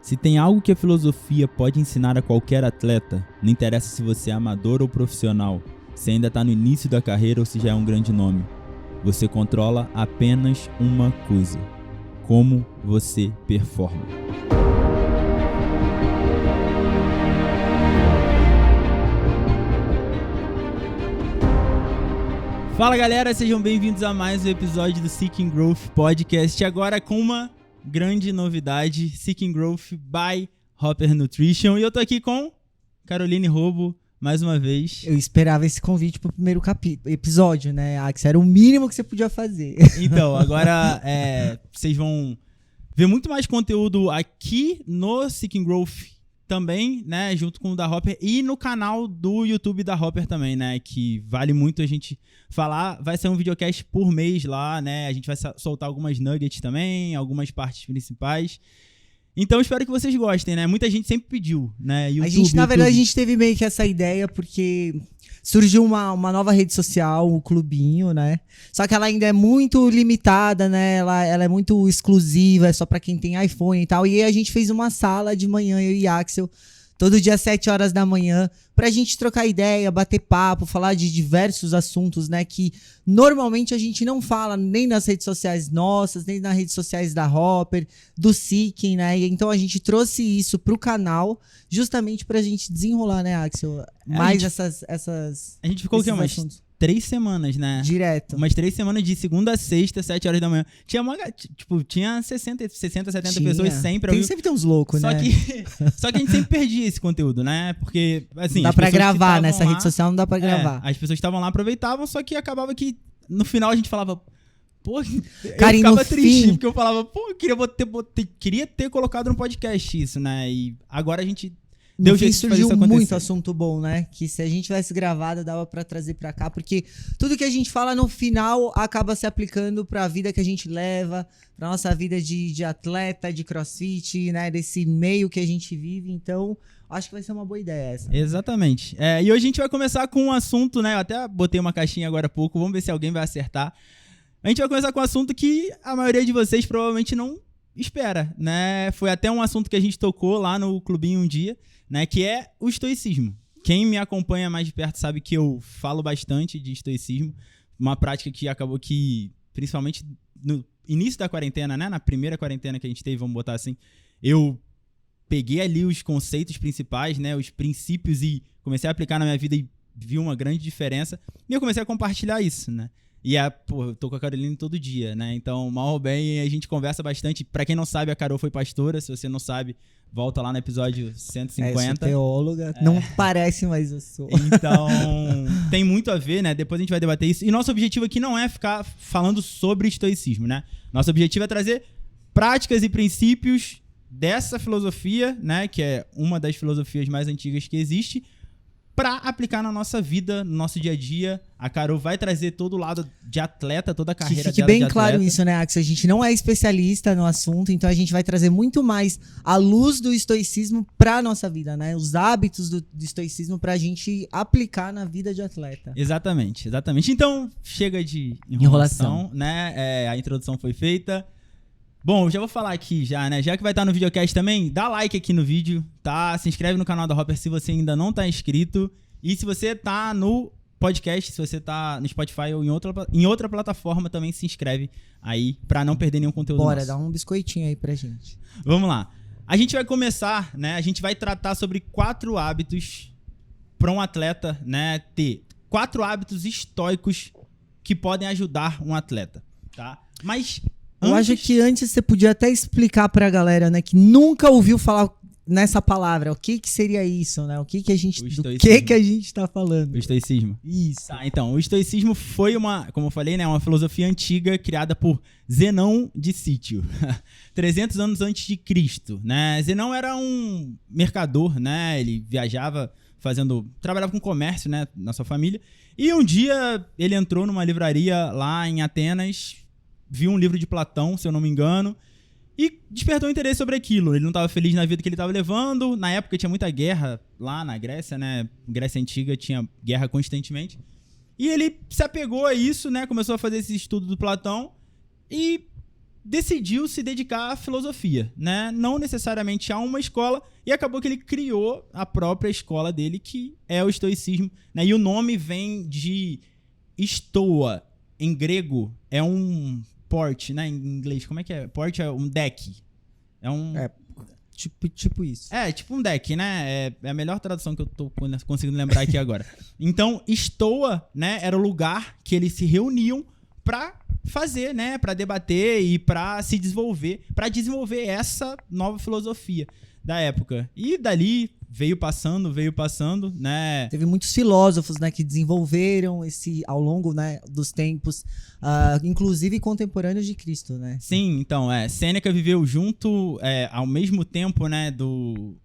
Se tem algo que a filosofia pode ensinar a qualquer atleta, não interessa se você é amador ou profissional, se ainda está no início da carreira ou se já é um grande nome. Você controla apenas uma coisa: como você performa. Fala galera, sejam bem-vindos a mais um episódio do Seeking Growth Podcast, agora com uma grande novidade, Seeking Growth by Hopper Nutrition, e eu tô aqui com Caroline Robo, mais uma vez. Eu esperava esse convite pro primeiro episódio, né, Axel? Era o mínimo que você podia fazer. Então, agora vocês vão ver muito mais conteúdo aqui no Seeking Growth também, né, junto com o da Hopper, e no canal do YouTube da Hopper também, né, que vale muito a gente falar. Vai ser um videocast por mês lá, né, a gente vai soltar algumas nuggets também, algumas partes principais. Então espero que vocês gostem, né, muita gente sempre pediu, né, YouTube, na verdade, a gente teve meio que essa ideia porque surgiu uma nova rede social, o Clubinho, né, só que ela ainda é muito limitada, né, ela é muito exclusiva, é só pra quem tem iPhone e tal, e aí a gente fez uma sala de manhã, eu e Axel, todo dia às 7 horas da manhã, pra gente trocar ideia, bater papo, falar de diversos assuntos, né, que normalmente a gente não fala nem nas redes sociais nossas, nem nas redes sociais da Hopper, do Seeking, né, e então a gente trouxe isso pro canal, justamente pra gente desenrolar, né, Axel, mais essas A gente ficou o quê, umas 3 semanas, né? Direto. Umas 3 semanas de segunda a sexta, 7 horas da manhã. Tinha 60, 70 pessoas sempre. Sempre tem uns loucos, né? Só que a gente sempre perdia esse conteúdo, né? Porque, assim... Não dá pra gravar, nessa rede social não dá pra gravar. As pessoas estavam lá, aproveitavam, só que acabava que no final a gente falava... Pô, cara, eu ficava triste, porque eu falava, pô, eu queria ter colocado no podcast isso, né? E agora a gente... No fim surgiu muito assunto bom, né? Que se a gente tivesse gravado, dava pra trazer pra cá. Porque tudo que a gente fala no final acaba se aplicando pra vida que a gente leva, pra nossa vida de atleta, de crossfit, né? Desse meio que a gente vive. Então, acho que vai ser uma boa ideia essa. Exatamente. E hoje a gente vai começar com um assunto, né? Eu até botei uma caixinha agora há pouco. Vamos ver se alguém vai acertar. A gente vai começar com um assunto que a maioria de vocês provavelmente não espera, né? Foi até um assunto que a gente tocou lá no clubinho um dia, né? Que é o estoicismo. Quem me acompanha mais de perto sabe que eu falo bastante de estoicismo, uma prática que acabou que, principalmente no início da quarentena, né? Na primeira quarentena que a gente teve, vamos botar assim, eu peguei ali os conceitos principais, né? Os princípios e comecei a aplicar na minha vida e vi uma grande diferença. E eu comecei a compartilhar isso, né? E eu tô com a Caroline todo dia, né? Então, mal ou bem, a gente conversa bastante. Pra quem não sabe, a Carol foi pastora. Se você não sabe, volta lá no episódio 150. Eu sou teóloga. Não parece, mas eu sou. Então, tem muito a ver, né? Depois a gente vai debater isso. E nosso objetivo aqui não é ficar falando sobre estoicismo, né? Nosso objetivo é trazer práticas e princípios dessa filosofia, né? Que é uma das filosofias mais antigas que existe, para aplicar na nossa vida, no nosso dia a dia. A Carol vai trazer todo o lado de atleta, toda a carreira dela de atleta. Que fique bem claro isso, né, Axel? A gente não é especialista no assunto, então a gente vai trazer muito mais a luz do estoicismo para nossa vida, né? Os hábitos do estoicismo pra gente aplicar na vida de atleta. Exatamente. Então, chega de enrolação. Né? A introdução foi feita. Bom, eu já vou falar aqui já, né? Já que vai estar no videocast também, dá like aqui no vídeo, tá? Se inscreve no canal da Hopper se você ainda não tá inscrito. E se você tá no podcast, se você tá no Spotify ou em outra plataforma, também se inscreve aí pra não perder nenhum conteúdo nosso. Dá um biscoitinho aí pra gente. Vamos lá. A gente vai começar, né? A gente vai tratar sobre 4 hábitos pra um atleta, né? Ter 4 hábitos estoicos que podem ajudar um atleta, tá? Mas... Eu acho que antes você podia até explicar pra galera, né, que nunca ouviu falar nessa palavra, o que seria isso, né? Do que a gente tá falando? O estoicismo. Isso. Tá, então, o estoicismo foi como eu falei, né, uma filosofia antiga criada por Zenão de Cítio, 300 anos antes de Cristo, né? Zenão era um mercador, né? Ele viajava trabalhava com comércio, né, na sua família. E um dia ele entrou numa livraria lá em Atenas, viu um livro de Platão, se eu não me engano, e despertou interesse sobre aquilo. Ele não estava feliz na vida que ele estava levando. Na época tinha muita guerra lá na Grécia, né? Grécia Antiga tinha guerra constantemente. E ele se apegou a isso, né? Começou a fazer esse estudo do Platão e decidiu se dedicar à filosofia, né? Não necessariamente a uma escola, e acabou que ele criou a própria escola dele, que é o estoicismo, né? E o nome vem de Stoa, em grego, é um port, né? Em inglês, como é que é? Port é um deck. É um... Tipo isso. É, tipo um deck, né? É a melhor tradução que eu tô conseguindo lembrar aqui agora. Então, Stoa, né, era o lugar que eles se reuniam pra fazer, né? Pra debater e pra se desenvolver, pra desenvolver essa nova filosofia da época. E dali veio passando, né? Teve muitos filósofos, né, que desenvolveram ao longo, né, dos tempos, inclusive contemporâneos de Cristo, né? Sim, então, Sêneca viveu junto, ao mesmo tempo, né, do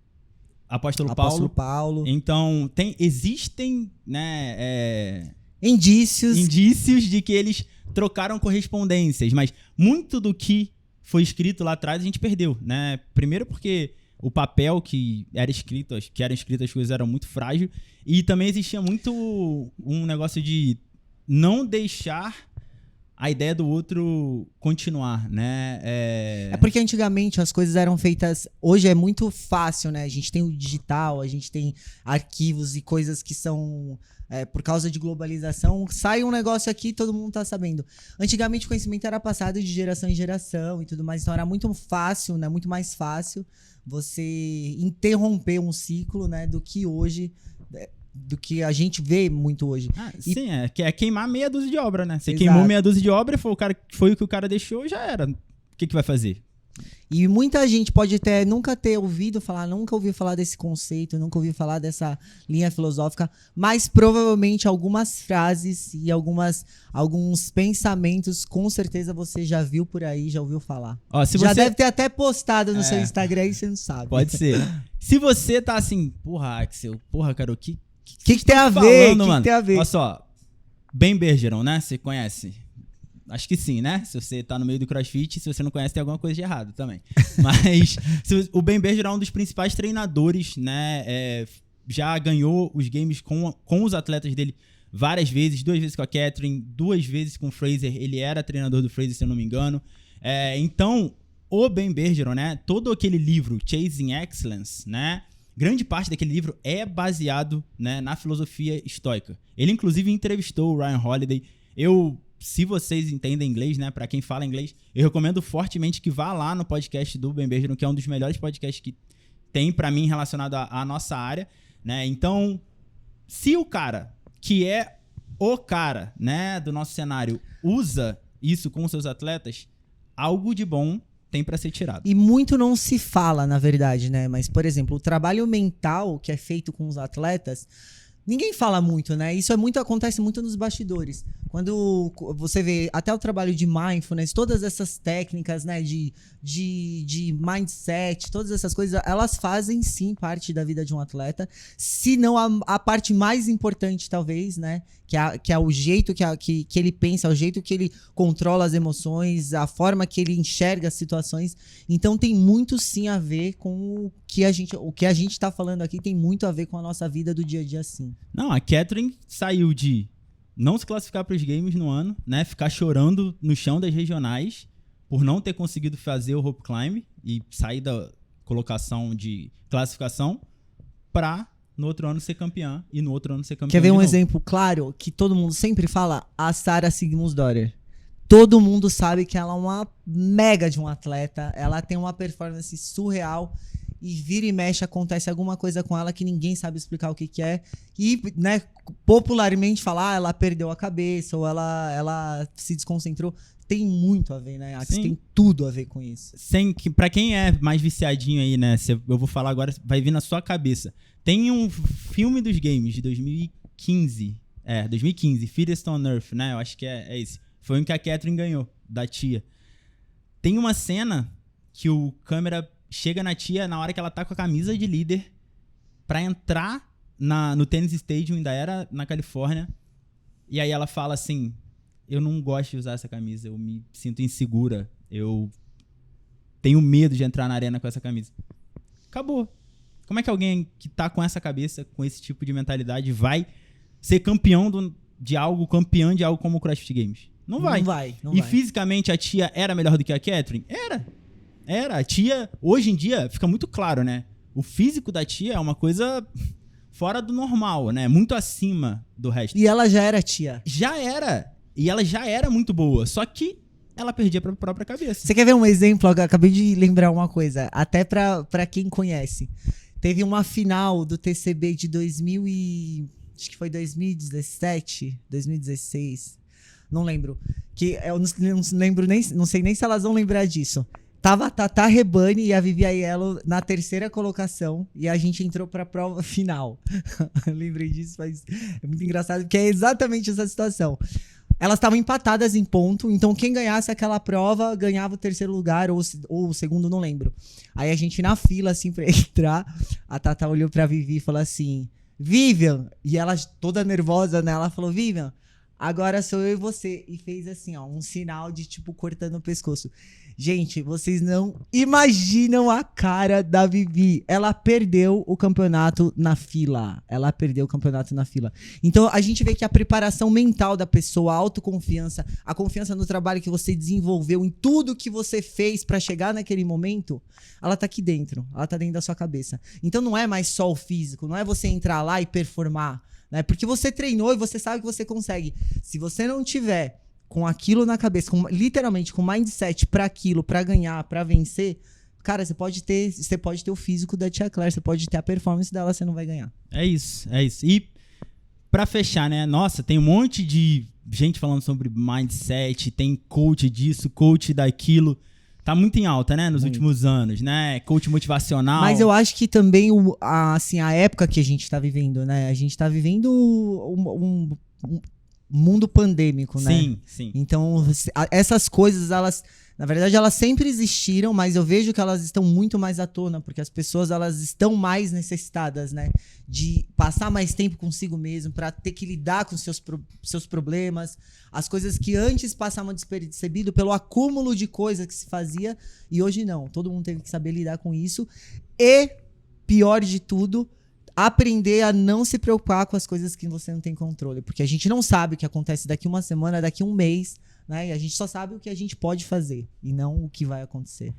Apóstolo Paulo. Então, existem, né, indícios de que eles trocaram correspondências, mas muito do que foi escrito lá atrás a gente perdeu, né? Primeiro porque o papel que eram escritas as coisas eram muito frágil, e também existia muito um negócio de não deixar a ideia do outro continuar, né? É porque antigamente as coisas eram feitas... Hoje é muito fácil, né? A gente tem o digital, a gente tem arquivos e coisas que são... por causa de globalização, sai um negócio aqui, todo mundo tá sabendo. Antigamente o conhecimento era passado de geração em geração e tudo mais, então era muito fácil, né? Muito mais fácil você interromper um ciclo, né? Do que hoje... do que a gente vê muito hoje. Sim, é queimar meia dúzia de obra, né? Você Exato. queimou meia dúzia de obra, foi o que o cara deixou, já era. O que vai fazer? E muita gente pode até nunca ouviu falar desse conceito, nunca ouviu falar dessa linha filosófica, mas provavelmente algumas frases e alguns pensamentos, com certeza você já viu por aí, já ouviu falar. Ó, deve ter até postado no seu Instagram e você não sabe. Pode ser. Se você tá assim, porra, Axel, cara, o que tem a ver? O que tem a ver? Olha só, Ben Bergeron, né? Você conhece? Acho que sim, né? Se você tá no meio do CrossFit, se você não conhece, tem alguma coisa de errado também. Mas o Ben Bergeron é um dos principais treinadores, né? Já ganhou os games com os atletas dele várias vezes, 2 vezes com a Catherine, 2 vezes com o Fraser. Ele era treinador do Fraser, se eu não me engano. Então, o Ben Bergeron, né? Todo aquele livro, Chasing Excellence, né? Grande parte daquele livro é baseado, né, na filosofia estoica. Ele, inclusive, entrevistou o Ryan Holiday. Se vocês entendem inglês, né, pra quem fala inglês, eu recomendo fortemente que vá lá no podcast do Ben Bergeron, que é um dos melhores podcasts que tem pra mim relacionado à nossa área, né? Então, se o cara, que é o cara, né, do nosso cenário, usa isso com seus atletas, algo de bom tem pra ser tirado. E muito não se fala, na verdade, né? Mas, por exemplo, o trabalho mental que é feito com os atletas, ninguém fala muito, né? Isso acontece muito nos bastidores. Quando você vê até o trabalho de mindfulness, todas essas técnicas, né, de mindset, todas essas coisas, elas fazem sim parte da vida de um atleta, se não a parte mais importante, talvez, né, que é o jeito que ele pensa, o jeito que ele controla as emoções, a forma que ele enxerga as situações. Então tem muito sim a ver com o que a gente tá falando aqui, tem muito a ver com a nossa vida do dia a dia, sim. Não, a Catherine saiu de não se classificar para os games no ano, né? Ficar chorando no chão das regionais por não ter conseguido fazer o rope climb e sair da colocação de classificação para no outro ano ser campeã e no outro ano ser campeã. Quer ver um exemplo claro que todo mundo sempre fala? A Sarah Sigmundsdóttir. Todo mundo sabe que ela é uma mega de um atleta, ela tem uma performance surreal. E vira e mexe, acontece alguma coisa com ela que ninguém sabe explicar o que é. E, né, popularmente falar, ela perdeu a cabeça ou ela se desconcentrou. Tem muito a ver, né? Sim. Tem tudo a ver com isso. Pra quem é mais viciadinho aí, né? Eu vou falar agora, vai vir na sua cabeça. Tem um filme dos games de 2015. 2015, Fittest on Earth, né? Eu acho que é esse. Foi um que a Catherine ganhou, da tia. Tem uma cena que o câmera chega na tia na hora que ela tá com a camisa de líder pra entrar no Tennis Stadium, ainda era na Califórnia, e aí ela fala assim, eu não gosto de usar essa camisa, eu me sinto insegura, eu tenho medo de entrar na arena com essa camisa. Acabou. Como é que alguém que tá com essa cabeça, com esse tipo de mentalidade, vai ser campeã de algo como o CrossFit Games? Não vai. E fisicamente a tia era melhor do que a Catherine? Era. A tia, hoje em dia, fica muito claro, né? O físico da tia é uma coisa fora do normal, né? Muito acima do resto. E ela já era tia. Já era. E ela já era muito boa. Só que ela perdia pra própria cabeça. Você quer ver um exemplo? Eu acabei de lembrar uma coisa. Até pra quem conhece. Teve uma final do TCB de acho que foi 2017, 2016. Não lembro. Que eu não lembro nem, não sei nem se elas vão lembrar disso. Tava a Tata Rebani e a Vivi Aiello na 3ª colocação e a gente entrou pra prova final. Eu lembrei disso, mas é muito engraçado porque é exatamente essa situação. Elas estavam empatadas em ponto, então quem ganhasse aquela prova ganhava o 3º lugar ou o 2º, não lembro. Aí a gente na fila, assim, pra entrar, a Tata olhou pra Vivi e falou assim, Vivian, e ela toda nervosa, né, ela falou, Vivian, agora sou eu e você. E fez assim, ó, um sinal de tipo cortando o pescoço. Gente, vocês não imaginam a cara da Vivi. Ela perdeu o campeonato na fila. Então a gente vê que a preparação mental da pessoa, a autoconfiança, a confiança no trabalho que você desenvolveu, em tudo que você fez pra chegar naquele momento, ela tá aqui dentro. Ela tá dentro da sua cabeça. Então não é mais só o físico, não é você entrar lá e performar, né? Porque você treinou e você sabe que você consegue. Se você não tiver com aquilo na cabeça, literalmente com mindset pra aquilo, pra ganhar, pra vencer, cara, você pode ter o físico da Tia Claire, você pode ter a performance dela, você não vai ganhar. É isso. E pra fechar, né? Nossa, tem um monte de gente falando sobre mindset, tem coach disso, coach daquilo. Tá muito em alta, né? Nos últimos anos, né? Coach motivacional. Mas eu acho que também a época que a gente tá vivendo, né? A gente tá vivendo um mundo pandêmico, né? Sim. Então, essas coisas, na verdade, elas sempre existiram, mas eu vejo que elas estão muito mais à tona, porque as pessoas, elas estão mais necessitadas, né? De passar mais tempo consigo mesmo, para ter que lidar com seus problemas, as coisas que antes passavam despercebido pelo acúmulo de coisas que se fazia, e hoje não. Todo mundo teve que saber lidar com isso. E, pior de tudo, aprender a não se preocupar com as coisas que você não tem controle. Porque a gente não sabe o que acontece daqui uma semana, daqui um mês, né? E a gente só sabe o que a gente pode fazer e não o que vai acontecer.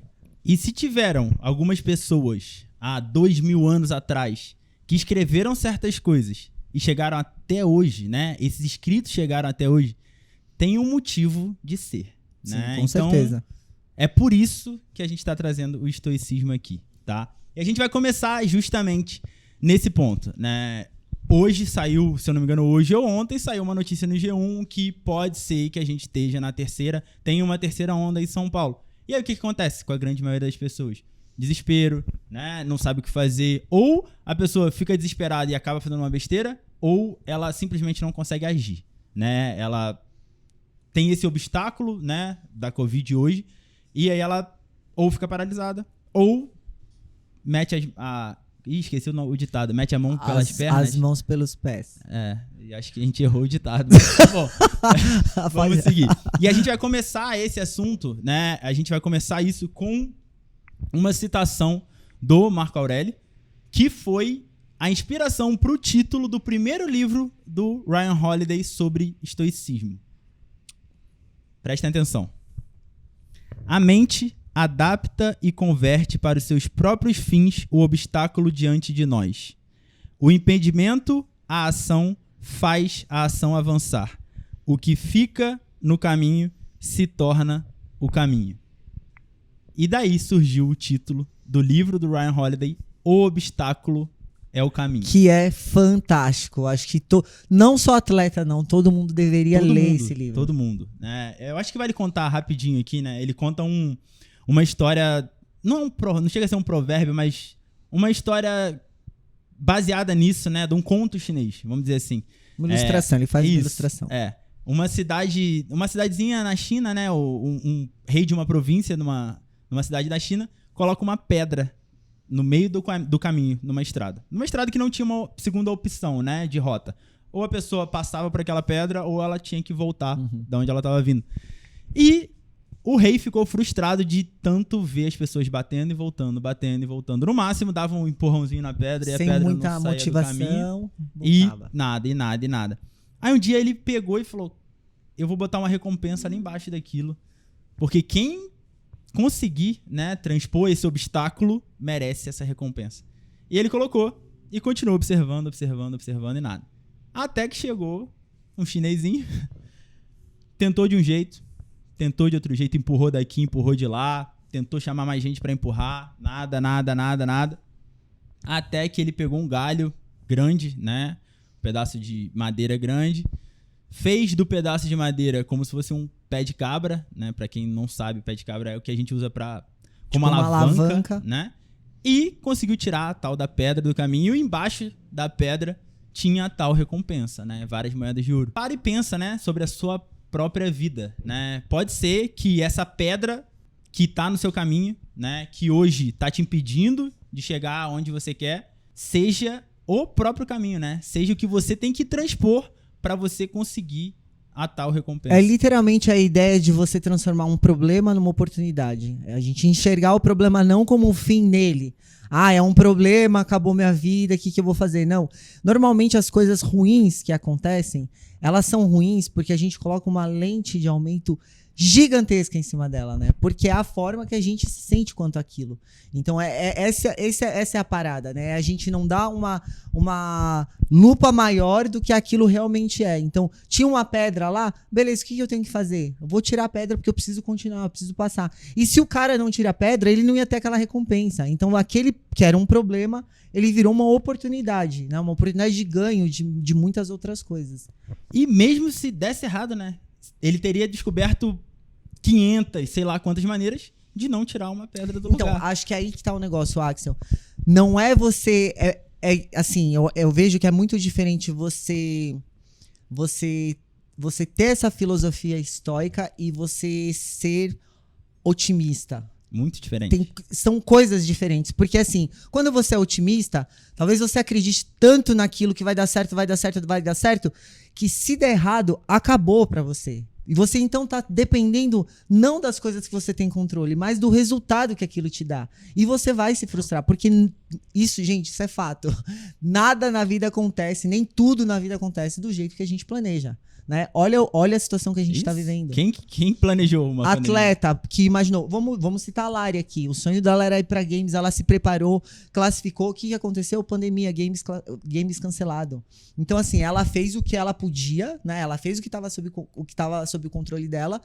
E se tiveram algumas pessoas há 2000 anos atrás que escreveram certas coisas e chegaram até hoje, né? Esses escritos chegaram até hoje, tem um motivo de ser, né? Sim, com certeza. É por isso que a gente está trazendo o estoicismo aqui, tá? E a gente vai começar justamente nesse ponto, né? Hoje saiu, se eu não me engano, hoje ou ontem saiu uma notícia no G1 que pode ser que a gente esteja tem uma terceira onda em São Paulo. E aí o que acontece com a grande maioria das pessoas? Desespero, né? Não sabe o que fazer. Ou a pessoa fica desesperada e acaba fazendo uma besteira, ou ela simplesmente não consegue agir, né? Ela tem esse obstáculo, né, da Covid hoje, e aí ela ou fica paralisada, ou mete esqueci o ditado. Mete a mão pelas pernas. As mãos pelos pés. E acho que a gente errou o ditado. Bom, vamos seguir. E a gente vai começar esse assunto, né? A gente vai começar isso com uma citação do Marco Aurélio, que foi a inspiração para o título do primeiro livro do Ryan Holiday sobre estoicismo. Prestem atenção. A mente adapta e converte para os seus próprios fins o obstáculo diante de nós. O impedimento à ação faz a ação avançar. O que fica no caminho se torna o caminho. E daí surgiu o título do livro do Ryan Holiday, O Obstáculo é o Caminho. Que é fantástico. Acho que não só atleta, não. Todo mundo deveria ler esse livro. Todo mundo. Eu acho que vale contar rapidinho aqui, né? Ele conta uma história, não chega a ser um provérbio, mas uma história baseada nisso, né? De um conto chinês, vamos dizer assim. Uma ilustração, ele faz uma ilustração. Uma cidadezinha na China, né? Um rei de uma província, numa cidade da China, coloca uma pedra no meio do caminho, numa estrada. Numa estrada que não tinha uma segunda opção, né? De rota. Ou a pessoa passava por aquela pedra, ou ela tinha que voltar de onde ela estava vindo. E o rei ficou frustrado de tanto ver as pessoas batendo e voltando. No máximo, dava um empurrãozinho na pedra e a pedra não saía motivação, do caminho. E nada. Aí um dia ele pegou e falou... eu vou botar uma recompensa ali embaixo daquilo. Porque quem conseguir, né, transpor esse obstáculo merece essa recompensa. E ele colocou e continuou observando e nada. Até que chegou um chinesinho, tentou de um jeito, tentou de outro jeito, empurrou daqui, empurrou de lá, tentou chamar mais gente pra empurrar, nada. Até que ele pegou um galho grande, né, um pedaço de madeira grande, fez do pedaço de madeira como se fosse um pé de cabra, né? Pra quem não sabe, pé de cabra é o que a gente usa como uma alavanca, né? E conseguiu tirar a tal da pedra do caminho e embaixo da pedra tinha a tal recompensa, né? Várias moedas de ouro. Para e pensa, né? Sobre a sua própria vida, né? Pode ser que essa pedra que tá no seu caminho, né? Que hoje tá te impedindo de chegar onde você quer, seja o próprio caminho, né? Seja o que você tem que transpor para você conseguir a tal recompensa. É literalmente a ideia de você transformar um problema numa oportunidade. É a gente enxergar o problema não como um fim nele. Ah, é um problema, acabou minha vida, o que eu vou fazer? Não. Normalmente as coisas ruins que acontecem, elas são ruins porque a gente coloca uma lente de aumento gigantesca em cima dela, né? Porque é a forma que a gente se sente quanto àquilo. Então, essa é a parada, né? A gente não dá uma lupa maior do que aquilo realmente é. Então, tinha uma pedra lá, beleza, o que eu tenho que fazer? Eu vou tirar a pedra porque eu preciso continuar, eu preciso passar. E se o cara não tira a pedra, ele não ia ter aquela recompensa. Então, aquele que era um problema, ele virou uma oportunidade, né? Uma oportunidade de ganho de muitas outras coisas. E mesmo se desse errado, né? Ele teria descoberto 500, sei lá quantas maneiras de não tirar uma pedra do lugar. Então, acho que é aí que tá o negócio, Axel. Não é você... assim, eu vejo que é muito diferente você ter essa filosofia estoica e você ser otimista. Muito diferente. São coisas diferentes. Porque, assim, quando você é otimista, talvez você acredite tanto naquilo que vai dar certo, que se der errado, acabou pra você. E você, então, tá dependendo não das coisas que você tem controle, mas do resultado que aquilo te dá. E você vai se frustrar, porque isso, gente, isso é fato. Nada na vida acontece, nem tudo na vida acontece do jeito que a gente planeja. Né? Olha a situação que a gente está vivendo. Quem planejou uma atleta pandemia? Que imaginou, vamos citar a Lari aqui, o sonho dela era ir para Games, ela se preparou, classificou, o que aconteceu? Pandemia, Games cancelado. Então, assim, ela fez o que ela podia, né? Ela fez o que estava sob o controle dela,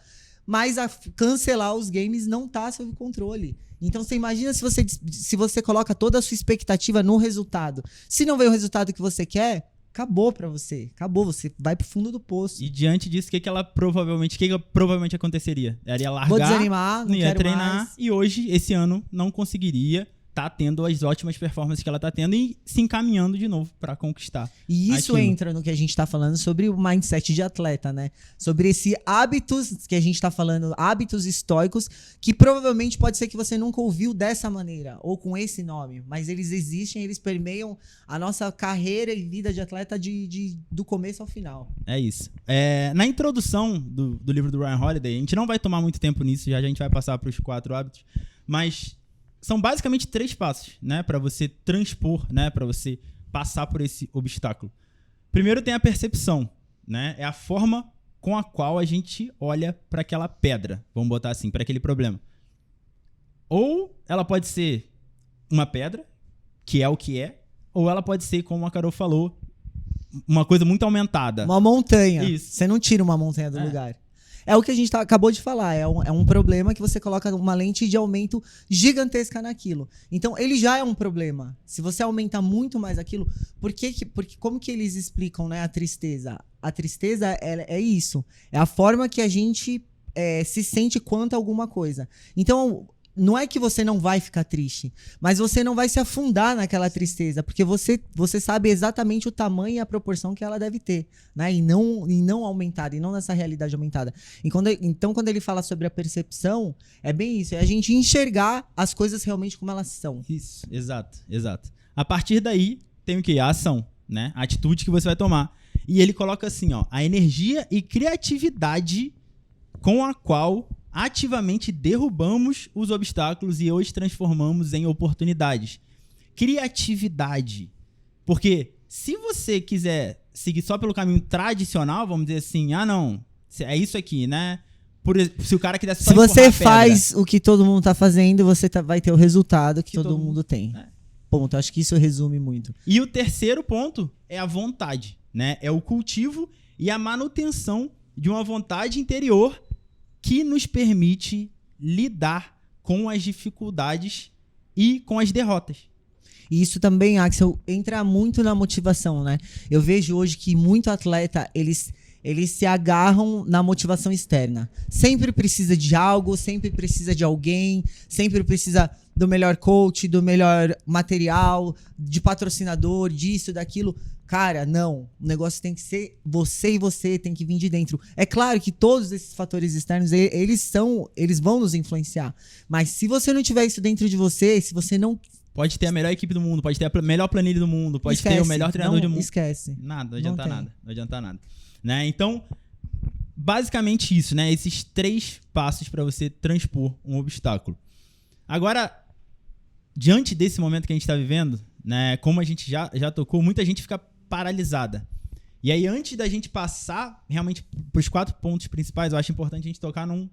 mas cancelar os games não tá sob controle. Então, você imagina se você coloca toda a sua expectativa no resultado. Se não veio o resultado que você quer, acabou pra você. Acabou, você vai pro fundo do poço. E diante disso, o que provavelmente aconteceria? Ela ia largar, vou desanimar, não ia treinar, mais. E hoje, esse ano, não conseguiria tá tendo as ótimas performances que ela tá tendo e se encaminhando de novo pra conquistar. E isso entra no que a gente tá falando sobre o mindset de atleta, né? Sobre esse hábitos que a gente tá falando, hábitos estoicos, que provavelmente pode ser que você nunca ouviu dessa maneira, ou com esse nome, mas eles existem, eles permeiam a nossa carreira e vida de atleta do começo ao final. É isso. Na introdução do livro do Ryan Holiday, a gente não vai tomar muito tempo nisso, já a gente vai passar pros 4 hábitos, mas são basicamente 3 passos, né, para você transpor, né, para você passar por esse obstáculo. Primeiro tem a percepção, né, é a forma com a qual a gente olha para aquela pedra, vamos botar assim, para aquele problema. Ou ela pode ser uma pedra, que é o que é, ou ela pode ser, como a Carol falou, uma coisa muito aumentada. Uma montanha. Isso. Você não tira uma montanha do lugar. É o que a gente acabou de falar, é um problema que você coloca uma lente de aumento gigantesca naquilo. Então, ele já é um problema. Se você aumenta muito mais aquilo, porque como que eles explicam, né, a tristeza? A tristeza é isso, é a forma que a gente se sente quanto a alguma coisa. Então, não é que você não vai ficar triste, mas você não vai se afundar naquela tristeza, porque você sabe exatamente o tamanho e a proporção que ela deve ter, né? E não aumentada, e não nessa realidade aumentada. Então, quando ele fala sobre a percepção, é bem isso, é a gente enxergar as coisas realmente como elas são. Isso, exato. A partir daí, tem o quê? A ação, né? A atitude que você vai tomar. E ele coloca assim, ó, a energia e criatividade com a qual ativamente derrubamos os obstáculos e os transformamos em oportunidades. Criatividade. Porque se você quiser seguir só pelo caminho tradicional, vamos dizer assim, não, é isso aqui, né? Se o cara quisesse só Se você empurrar a pedra, faz o que todo mundo tá fazendo, você vai ter o resultado que todo mundo tem. É. Ponto. Acho que isso resume muito. E o terceiro ponto é a vontade, né? É o cultivo e a manutenção de uma vontade interior que nos permite lidar com as dificuldades e com as derrotas. E isso também, Axel, entra muito na motivação, né? Eu vejo hoje que muito atleta, eles se agarram na motivação externa. Sempre precisa de algo, sempre precisa de alguém, sempre precisa do melhor coach, do melhor material, de patrocinador, disso, daquilo. Cara, não. O negócio tem que ser você e você, tem que vir de dentro. É claro que todos esses fatores externos, eles vão nos influenciar. Mas se você não tiver isso dentro de você, se você não... Pode ter a melhor equipe do mundo, pode ter a melhor planilha do mundo, pode ter o melhor treinador do mundo. Esquece. Nada, não adianta nada. Não adianta nada. Né? Então, basicamente isso, né? Esses 3 passos para você transpor um obstáculo. Agora, diante desse momento que a gente está vivendo, né? Como a gente já tocou, muita gente fica paralisada. E aí, antes da gente passar realmente para os 4 pontos principais, eu acho importante a gente tocar num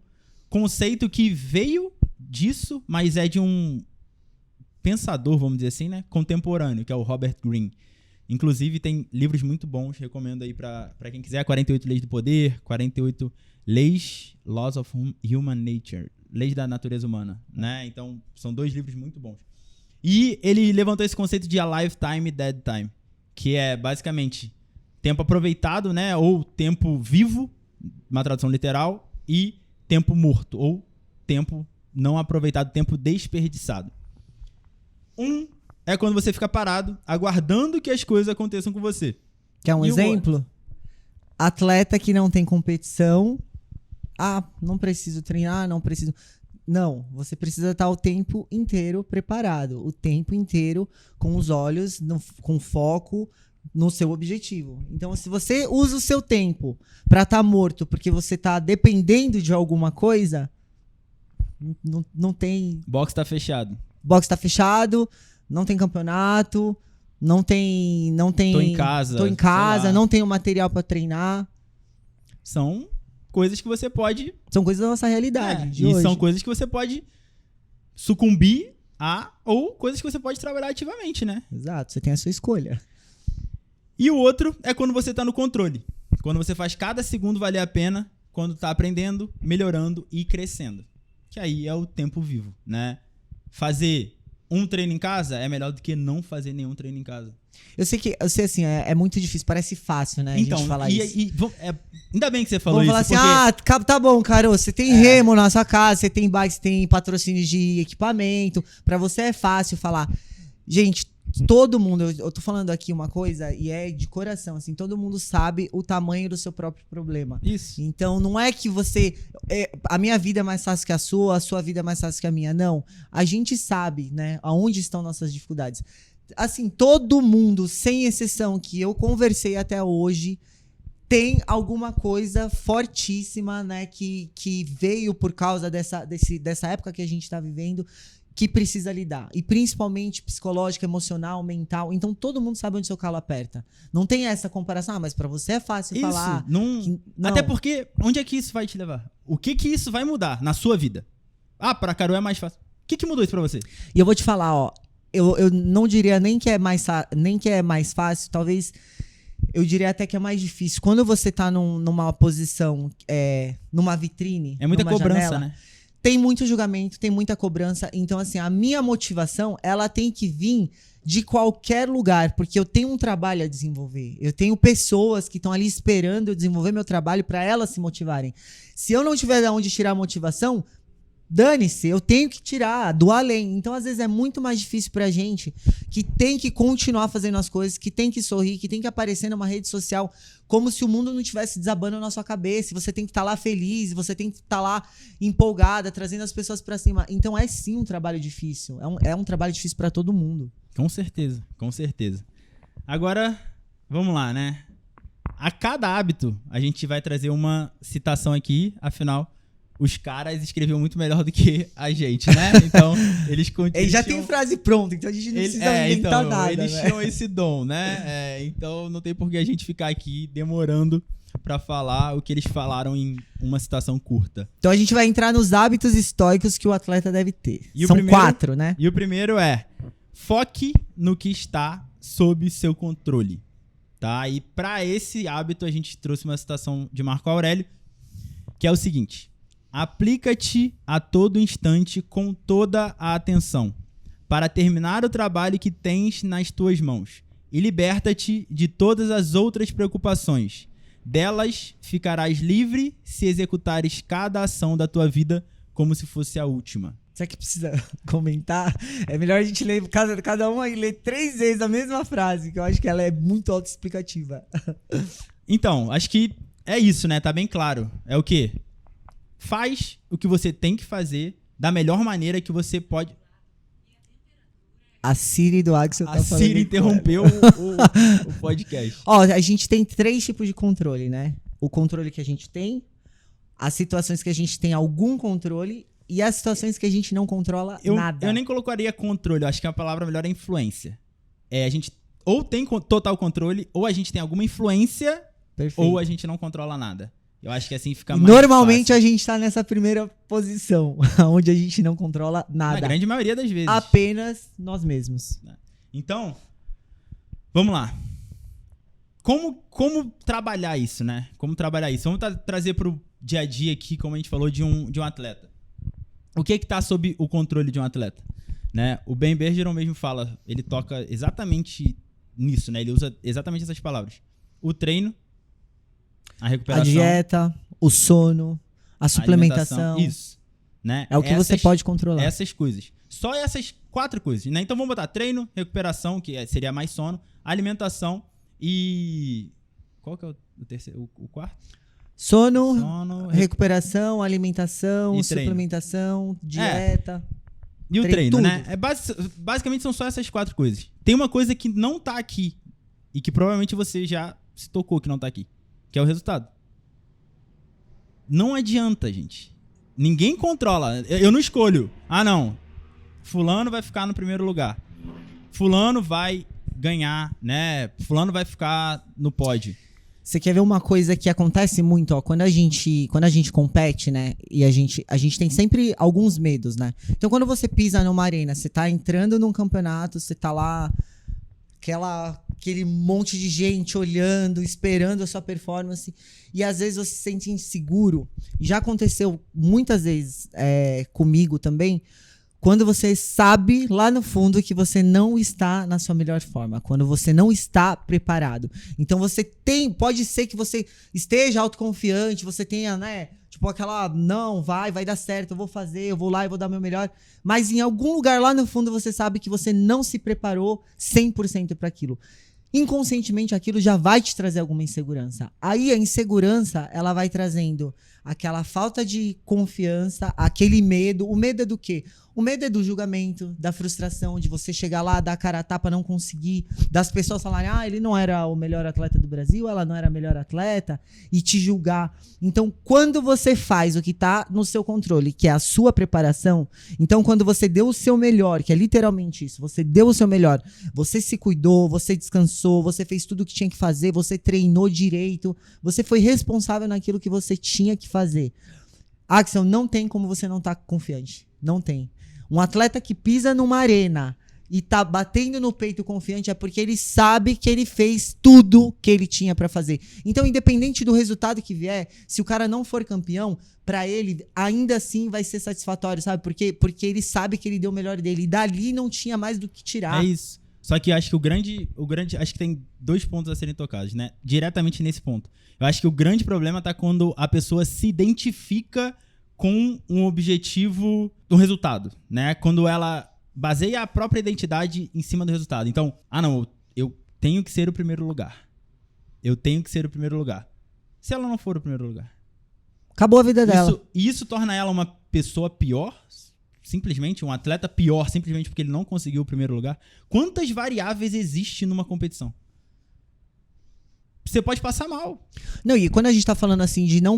conceito que veio disso, mas é de um pensador, vamos dizer assim, né? Contemporâneo, que é o Robert Greene. Inclusive, tem livros muito bons, recomendo aí pra quem quiser. 48 Leis do Poder, 48 Laws of Human Nature, Leis da Natureza Humana, né? Então, são 2 livros muito bons. E ele levantou esse conceito de a lifetime e dead time, que é basicamente tempo aproveitado, né? Ou tempo vivo, uma tradução literal, e tempo morto, ou tempo não aproveitado, tempo desperdiçado. É quando você fica parado, aguardando que as coisas aconteçam com você. Quer um exemplo? Atleta que não tem competição. Não preciso treinar, não preciso... Não, você precisa estar o tempo inteiro preparado. O tempo inteiro com os olhos, com foco no seu objetivo. Então, se você usa o seu tempo pra estar morto porque você tá dependendo de alguma coisa, não tem... Box tá fechado. Box tá fechado... Não tem campeonato, não tem... Tô em casa, não tem o material pra treinar. São coisas que você pode... São coisas da nossa realidade de hoje. E são coisas que você pode sucumbir ou coisas que você pode trabalhar ativamente, né? Exato, você tem a sua escolha. E o outro é quando você tá no controle. Quando você faz cada segundo valer a pena, quando tá aprendendo, melhorando e crescendo. Que aí é o tempo vivo, né? Fazer um treino em casa é melhor do que não fazer nenhum treino em casa. Eu sei assim, é muito difícil, parece fácil, né? Então, a gente falar isso. Ainda bem que você falou Vamos isso. Falar assim, tá bom, Caro, você tem remo na sua casa, você tem bike, você tem patrocínios de equipamento, pra você é fácil falar. Gente, todo mundo, eu tô falando aqui uma coisa e é de coração, assim, todo mundo sabe o tamanho do seu próprio problema. Isso. Então, não é que a minha vida é mais fácil que a sua vida é mais fácil que a minha, não. A gente sabe, né, aonde estão nossas dificuldades. Assim, todo mundo, sem exceção, que eu conversei até hoje, tem alguma coisa fortíssima, né, que veio por causa dessa época que a gente tá vivendo, que precisa lidar. E principalmente psicológica, emocional, mental. Então todo mundo sabe onde seu calo aperta. Não tem essa comparação. Mas pra você é fácil isso, falar. Não. Até porque, onde é que isso vai te levar? O que isso vai mudar na sua vida? Pra Carol é mais fácil. O que mudou isso pra você? E eu vou te falar, ó. Eu não diria nem que é mais fácil. Talvez eu diria até que é mais difícil. Quando você tá numa posição, numa vitrine, é muita cobrança, janela, né? Tem muito julgamento, tem muita cobrança. Então, assim, a minha motivação, ela tem que vir de qualquer lugar, porque eu tenho um trabalho a desenvolver. Eu tenho pessoas que estão ali esperando eu desenvolver meu trabalho para elas se motivarem. Se eu não tiver de onde tirar a motivação, dane-se, eu tenho que tirar do além. Então, às vezes, é muito mais difícil pra gente que tem que continuar fazendo as coisas, que tem que sorrir, que tem que aparecer numa rede social como se o mundo não estivesse desabando na sua cabeça. Você tem que estar lá feliz, você tem que estar lá empolgada, trazendo as pessoas pra cima. Então, é sim um trabalho difícil. É um trabalho difícil pra todo mundo. Com certeza, com certeza. Agora, vamos lá, né? A cada hábito, a gente vai trazer uma citação aqui, afinal... Os caras escreviam muito melhor do que a gente, né? Então, eles continuam... Ele já tem frase pronta, então a gente não precisa inventar nada. Eles tinham esse dom, né? Então, não tem por que a gente ficar aqui demorando pra falar o que eles falaram em uma citação curta. Então a gente vai entrar nos hábitos estoicos que o atleta deve ter. São 4, né? E o primeiro é: foque no que está sob seu controle. Tá? E para esse hábito a gente trouxe uma citação de Marco Aurélio, que é o seguinte: aplica-te a todo instante com toda a atenção, para terminar o trabalho que tens nas tuas mãos, e liberta-te de todas as outras preocupações. Delas ficarás livre se executares cada ação da tua vida como se fosse a última. Será que precisa comentar? É melhor a gente ler cada um aí, ler 3 vezes a mesma frase, que eu acho que ela é muito autoexplicativa. Então, acho que é isso, né? Tá bem claro. É o quê? Faz o que você tem que fazer da melhor maneira que você pode. A Siri do Axel tá falando. A Siri interrompeu o podcast. Ó, a gente tem 3 tipos de controle, né? O controle que a gente tem, as situações que a gente tem algum controle e as situações que a gente não controla nada. Eu nem colocaria controle, eu acho que a palavra melhor é influência. A gente ou tem total controle, ou a gente tem alguma influência, Perfeito. Ou a gente não controla nada. Eu acho que assim fica mais Normalmente fácil. A gente tá nessa primeira posição, onde a gente não controla nada. Na grande maioria das vezes. Apenas nós mesmos. Então, vamos lá. Como trabalhar isso, né? Como trabalhar isso? Vamos trazer pro dia a dia aqui, como a gente falou, de um atleta. O que tá sob o controle de um atleta? Né? O Ben Bergeron mesmo fala, ele toca exatamente nisso, né? Ele usa exatamente essas palavras. O treino, a recuperação, a dieta, o sono, a suplementação. Isso. Né? É o que você pode controlar. Essas coisas. Só essas 4 coisas. Né? Então vamos botar treino, recuperação, que seria mais sono, alimentação e... Qual que é o terceiro? O quarto? Sono, recuperação, alimentação, e suplementação, dieta. E o treino, tudo. né? Basicamente são só essas 4 coisas. Tem uma coisa que não tá aqui e que provavelmente você já se tocou que não tá aqui, que é o resultado. Não adianta, gente. Ninguém controla. Eu não escolho. Ah, não. Fulano vai ficar no primeiro lugar. Fulano vai ganhar, né? Fulano vai ficar no pódio. Você quer ver uma coisa que acontece muito, ó, quando a gente compete, né, e a gente tem sempre alguns medos, né? Então quando você pisa numa arena, você tá entrando num campeonato, você tá lá, aquele monte de gente olhando, esperando a sua performance, e às vezes você se sente inseguro. Já aconteceu muitas vezes comigo também, quando você sabe lá no fundo que você não está na sua melhor forma, quando você não está preparado. Então pode ser que você esteja autoconfiante, você tenha, né, tipo aquela, não, vai dar certo, eu vou fazer, eu vou lá e vou dar meu melhor. Mas em algum lugar lá no fundo você sabe que você não se preparou 100% para aquilo. Inconscientemente aquilo já vai te trazer alguma insegurança. Aí a insegurança, ela vai trazendo aquela falta de confiança, aquele medo. O medo é do quê? O medo é do julgamento, da frustração, de você chegar lá, dar a cara a tapa, não conseguir, das pessoas falarem, ele não era o melhor atleta do Brasil, ela não era a melhor atleta, e te julgar. Então, quando você faz o que tá no seu controle, que é a sua preparação, então quando você deu o seu melhor, que é literalmente isso, você deu o seu melhor, você se cuidou, você descansou, você fez tudo o que tinha que fazer, você treinou direito, você foi responsável naquilo que você tinha que fazer. Axel, não tem como você não estar confiante. Não tem. Um atleta que pisa numa arena e tá batendo no peito confiante é porque ele sabe que ele fez tudo que ele tinha pra fazer. Então, independente do resultado que vier, se o cara não for campeão, pra ele ainda assim vai ser satisfatório, sabe? Porque ele sabe que ele deu o melhor dele. E dali não tinha mais do que tirar. É isso. Só que eu acho que o grande... Acho que tem 2 pontos a serem tocados, né? Diretamente nesse ponto. Eu acho que o grande problema tá quando a pessoa se identifica com um objetivo, um resultado, né? Quando ela baseia a própria identidade em cima do resultado. Então, não, eu tenho que ser o primeiro lugar. Eu tenho que ser o primeiro lugar. Se ela não for o primeiro lugar? Acabou a vida dela. Isso torna ela uma pessoa pior? Simplesmente, um atleta pior, simplesmente porque ele não conseguiu o primeiro lugar? Quantas variáveis existem numa competição? Você pode passar mal. Não, e quando a gente tá falando assim de não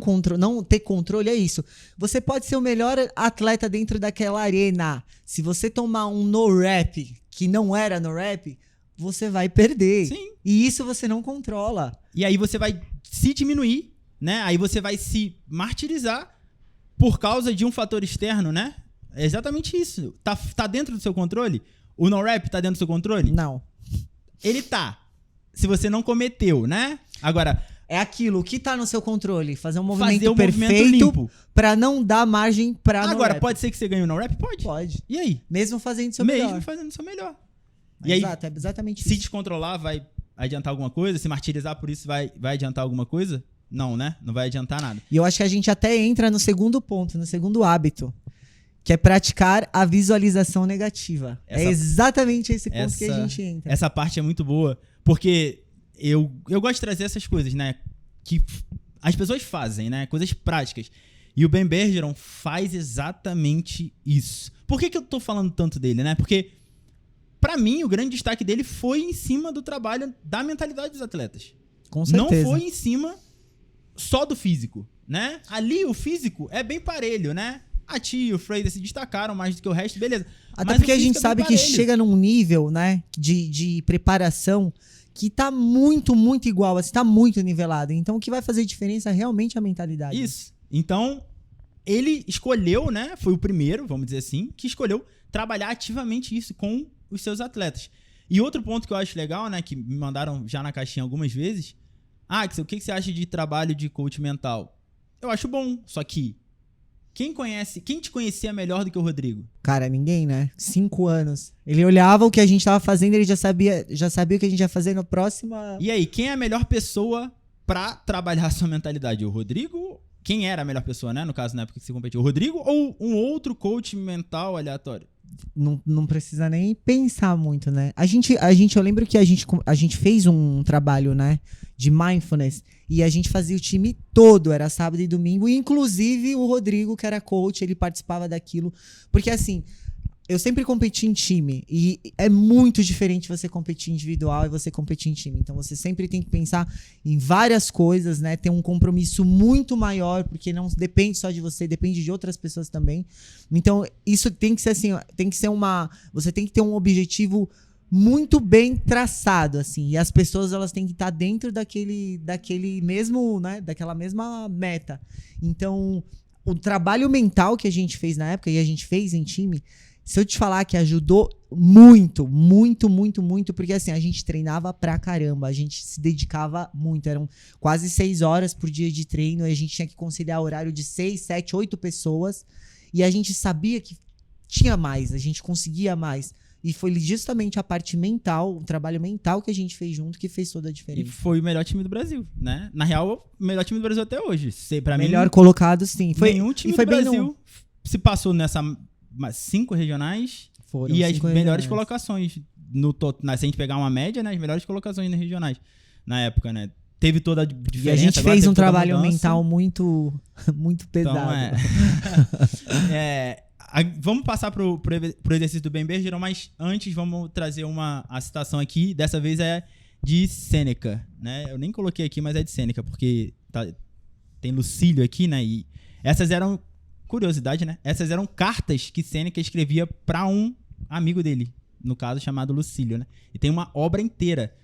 ter controle, é isso. Você pode ser o melhor atleta dentro daquela arena. Se você tomar um no-rap que não era no-rap, você vai perder. Sim. E isso você não controla. E aí você vai se diminuir né? Aí você vai se martirizar por causa de um fator externo, né? É exatamente isso. Tá dentro do seu controle? O no-rap tá dentro do seu controle? Não. Ele tá. Se você não cometeu, né? Agora... É aquilo, o que tá no seu controle? Fazer um movimento movimento perfeito limpo. pra não dar margem pra Agora, no-rap. pode ser que você ganhe o no-rap? Pode. Pode. E aí? Mesmo fazendo o seu melhor. Mesmo fazendo o seu melhor. E aí, Exato, é exatamente se isso. descontrolar, vai adiantar alguma coisa? Se martirizar por isso, vai adiantar alguma coisa? Não, né? Não vai adiantar nada. E eu acho que a gente até entra no segundo ponto, no segundo hábito, que é praticar a visualização negativa. É exatamente esse ponto que a gente entra. Essa parte é muito boa, porque eu gosto de trazer essas coisas, né? Que as pessoas fazem, né? Coisas práticas. E o Ben Bergeron faz exatamente isso. Por que eu tô falando tanto dele, né? Porque, pra mim, o grande destaque dele foi em cima do trabalho da mentalidade dos atletas. Com certeza. Não foi em cima só do físico, né? Ali o físico é bem parelho, né? A Tia e o Fraser se destacaram mais do que o resto, beleza. Até Mas porque o a gente físico é sabe bem que parelho. chega num nível, né, de preparação que tá muito, muito igual, assim, tá muito nivelado. Então o que vai fazer diferença é realmente a mentalidade. Isso. Então, ele escolheu, né? Foi o primeiro, vamos dizer assim, que escolheu trabalhar ativamente isso com os seus atletas. E outro ponto que eu acho legal, né? Que me mandaram já na caixinha algumas vezes. Axel, o que você acha de trabalho de coach mental? Eu acho bom, só que quem te conhecia melhor do que o Rodrigo? Cara, ninguém, né? 5 anos. Ele olhava o que a gente tava fazendo, ele já sabia o que a gente ia fazer no próximo. E aí, quem é a melhor pessoa pra trabalhar a sua mentalidade? O Rodrigo? Quem era a melhor pessoa, né? No caso, na época que você competiu. O Rodrigo ou um outro coach mental aleatório? Não precisa nem pensar muito, né? Eu lembro que a gente fez um trabalho, né? De mindfulness. E a gente fazia o time todo, era sábado e domingo. E inclusive o Rodrigo, que era coach, ele participava daquilo. Porque assim, eu sempre competi em time. E é muito diferente você competir individual e você competir em time. Então você sempre tem que pensar em várias coisas, né? Ter um compromisso muito maior, porque não depende só de você, depende de outras pessoas também. Então isso tem que ser assim, você tem que ter um objetivo muito bem traçado, assim, e as pessoas elas têm que estar dentro daquele mesmo, né, daquela mesma meta. Então, o trabalho mental que a gente fez na época, e a gente fez em time, se eu te falar que ajudou muito, muito, muito, muito, porque assim, a gente treinava pra caramba, a gente se dedicava muito, eram quase 6 horas por dia de treino, e a gente tinha que conciliar horário de 6, 7, 8 pessoas, e a gente sabia que tinha mais, a gente conseguia mais. E foi justamente a parte mental, o trabalho mental que a gente fez junto que fez toda a diferença. E foi o melhor time do Brasil, né? Na real, o melhor time do Brasil até hoje. Pra melhor mim, colocado, sim. Nenhum time do Brasil se passou nessa 5 regionais Foram e as 5 melhores regionais. colocações. Se a gente pegar uma média, né? As melhores colocações nas regionais. Na época, né? Teve toda a diferença. E a gente agora fez teve um toda a trabalho mudança. mental muito, muito pesado. Então, vamos passar pro exercício do Ben Bergeron, mas antes vamos trazer a citação aqui. Dessa vez é de Sêneca, né? Eu nem coloquei aqui, mas é de Sêneca, porque tem Lucílio aqui, né? E essas eram, curiosidade, né? Essas eram cartas que Sêneca escrevia para um amigo dele, no caso chamado Lucílio, né? E tem uma obra inteira.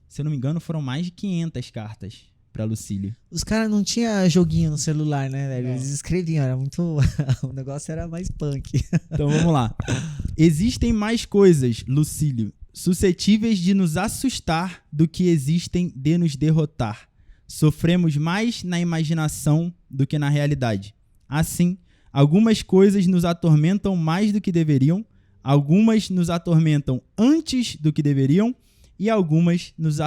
Se eu não me engano, foram mais de 500 cartas para Lucílio. Os caras não tinham joguinho no celular, né, velho? Eles escreviam, era muito... o negócio era mais punk. Então vamos lá. Existem mais coisas, Lucílio, suscetíveis de nos assustar do que existem de nos derrotar. Sofremos mais na imaginação do que na realidade. Assim, algumas coisas nos atormentam mais do que deveriam, algumas nos atormentam antes do que deveriam, e algumas nos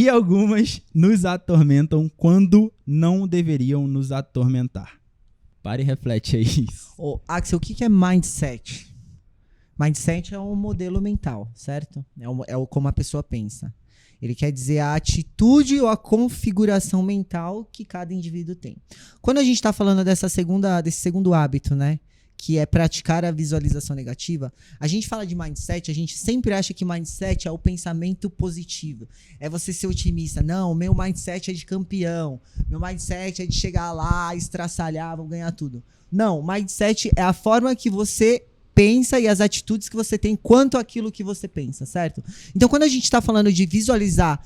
algumas nos atormentam quando não deveriam nos atormentar. Pare e reflete aí. Ô, Axel, o que é mindset? Mindset é um modelo mental, certo? É como a pessoa pensa. Ele quer dizer a atitude ou a configuração mental que cada indivíduo tem. Quando a gente está falando desse segundo hábito, né? Que é praticar a visualização negativa, a gente fala de mindset, a gente sempre acha que mindset é o pensamento positivo. É você ser otimista. Não, meu mindset é de campeão. Meu mindset é de chegar lá, estraçalhar, vou ganhar tudo. Não, mindset é a forma que você pensa e as atitudes que você tem quanto àquilo que você pensa, certo? Então, quando a gente está falando de visualizar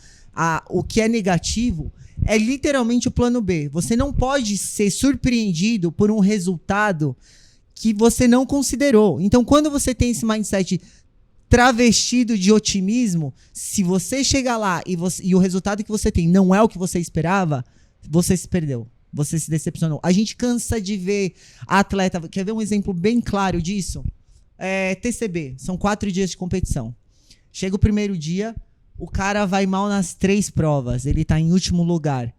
o que é negativo é literalmente o plano B. Você não pode ser surpreendido por um resultado que você não considerou. Então, quando você tem esse mindset travestido de otimismo, se você chegar lá e o resultado que você tem não é o que você esperava, você se perdeu. Você se decepcionou. A gente cansa de ver atleta... Quer ver um exemplo bem claro disso? TCB. São 4 dias de competição. Chega o primeiro dia, o cara vai mal nas 3 provas. Ele tá em último lugar.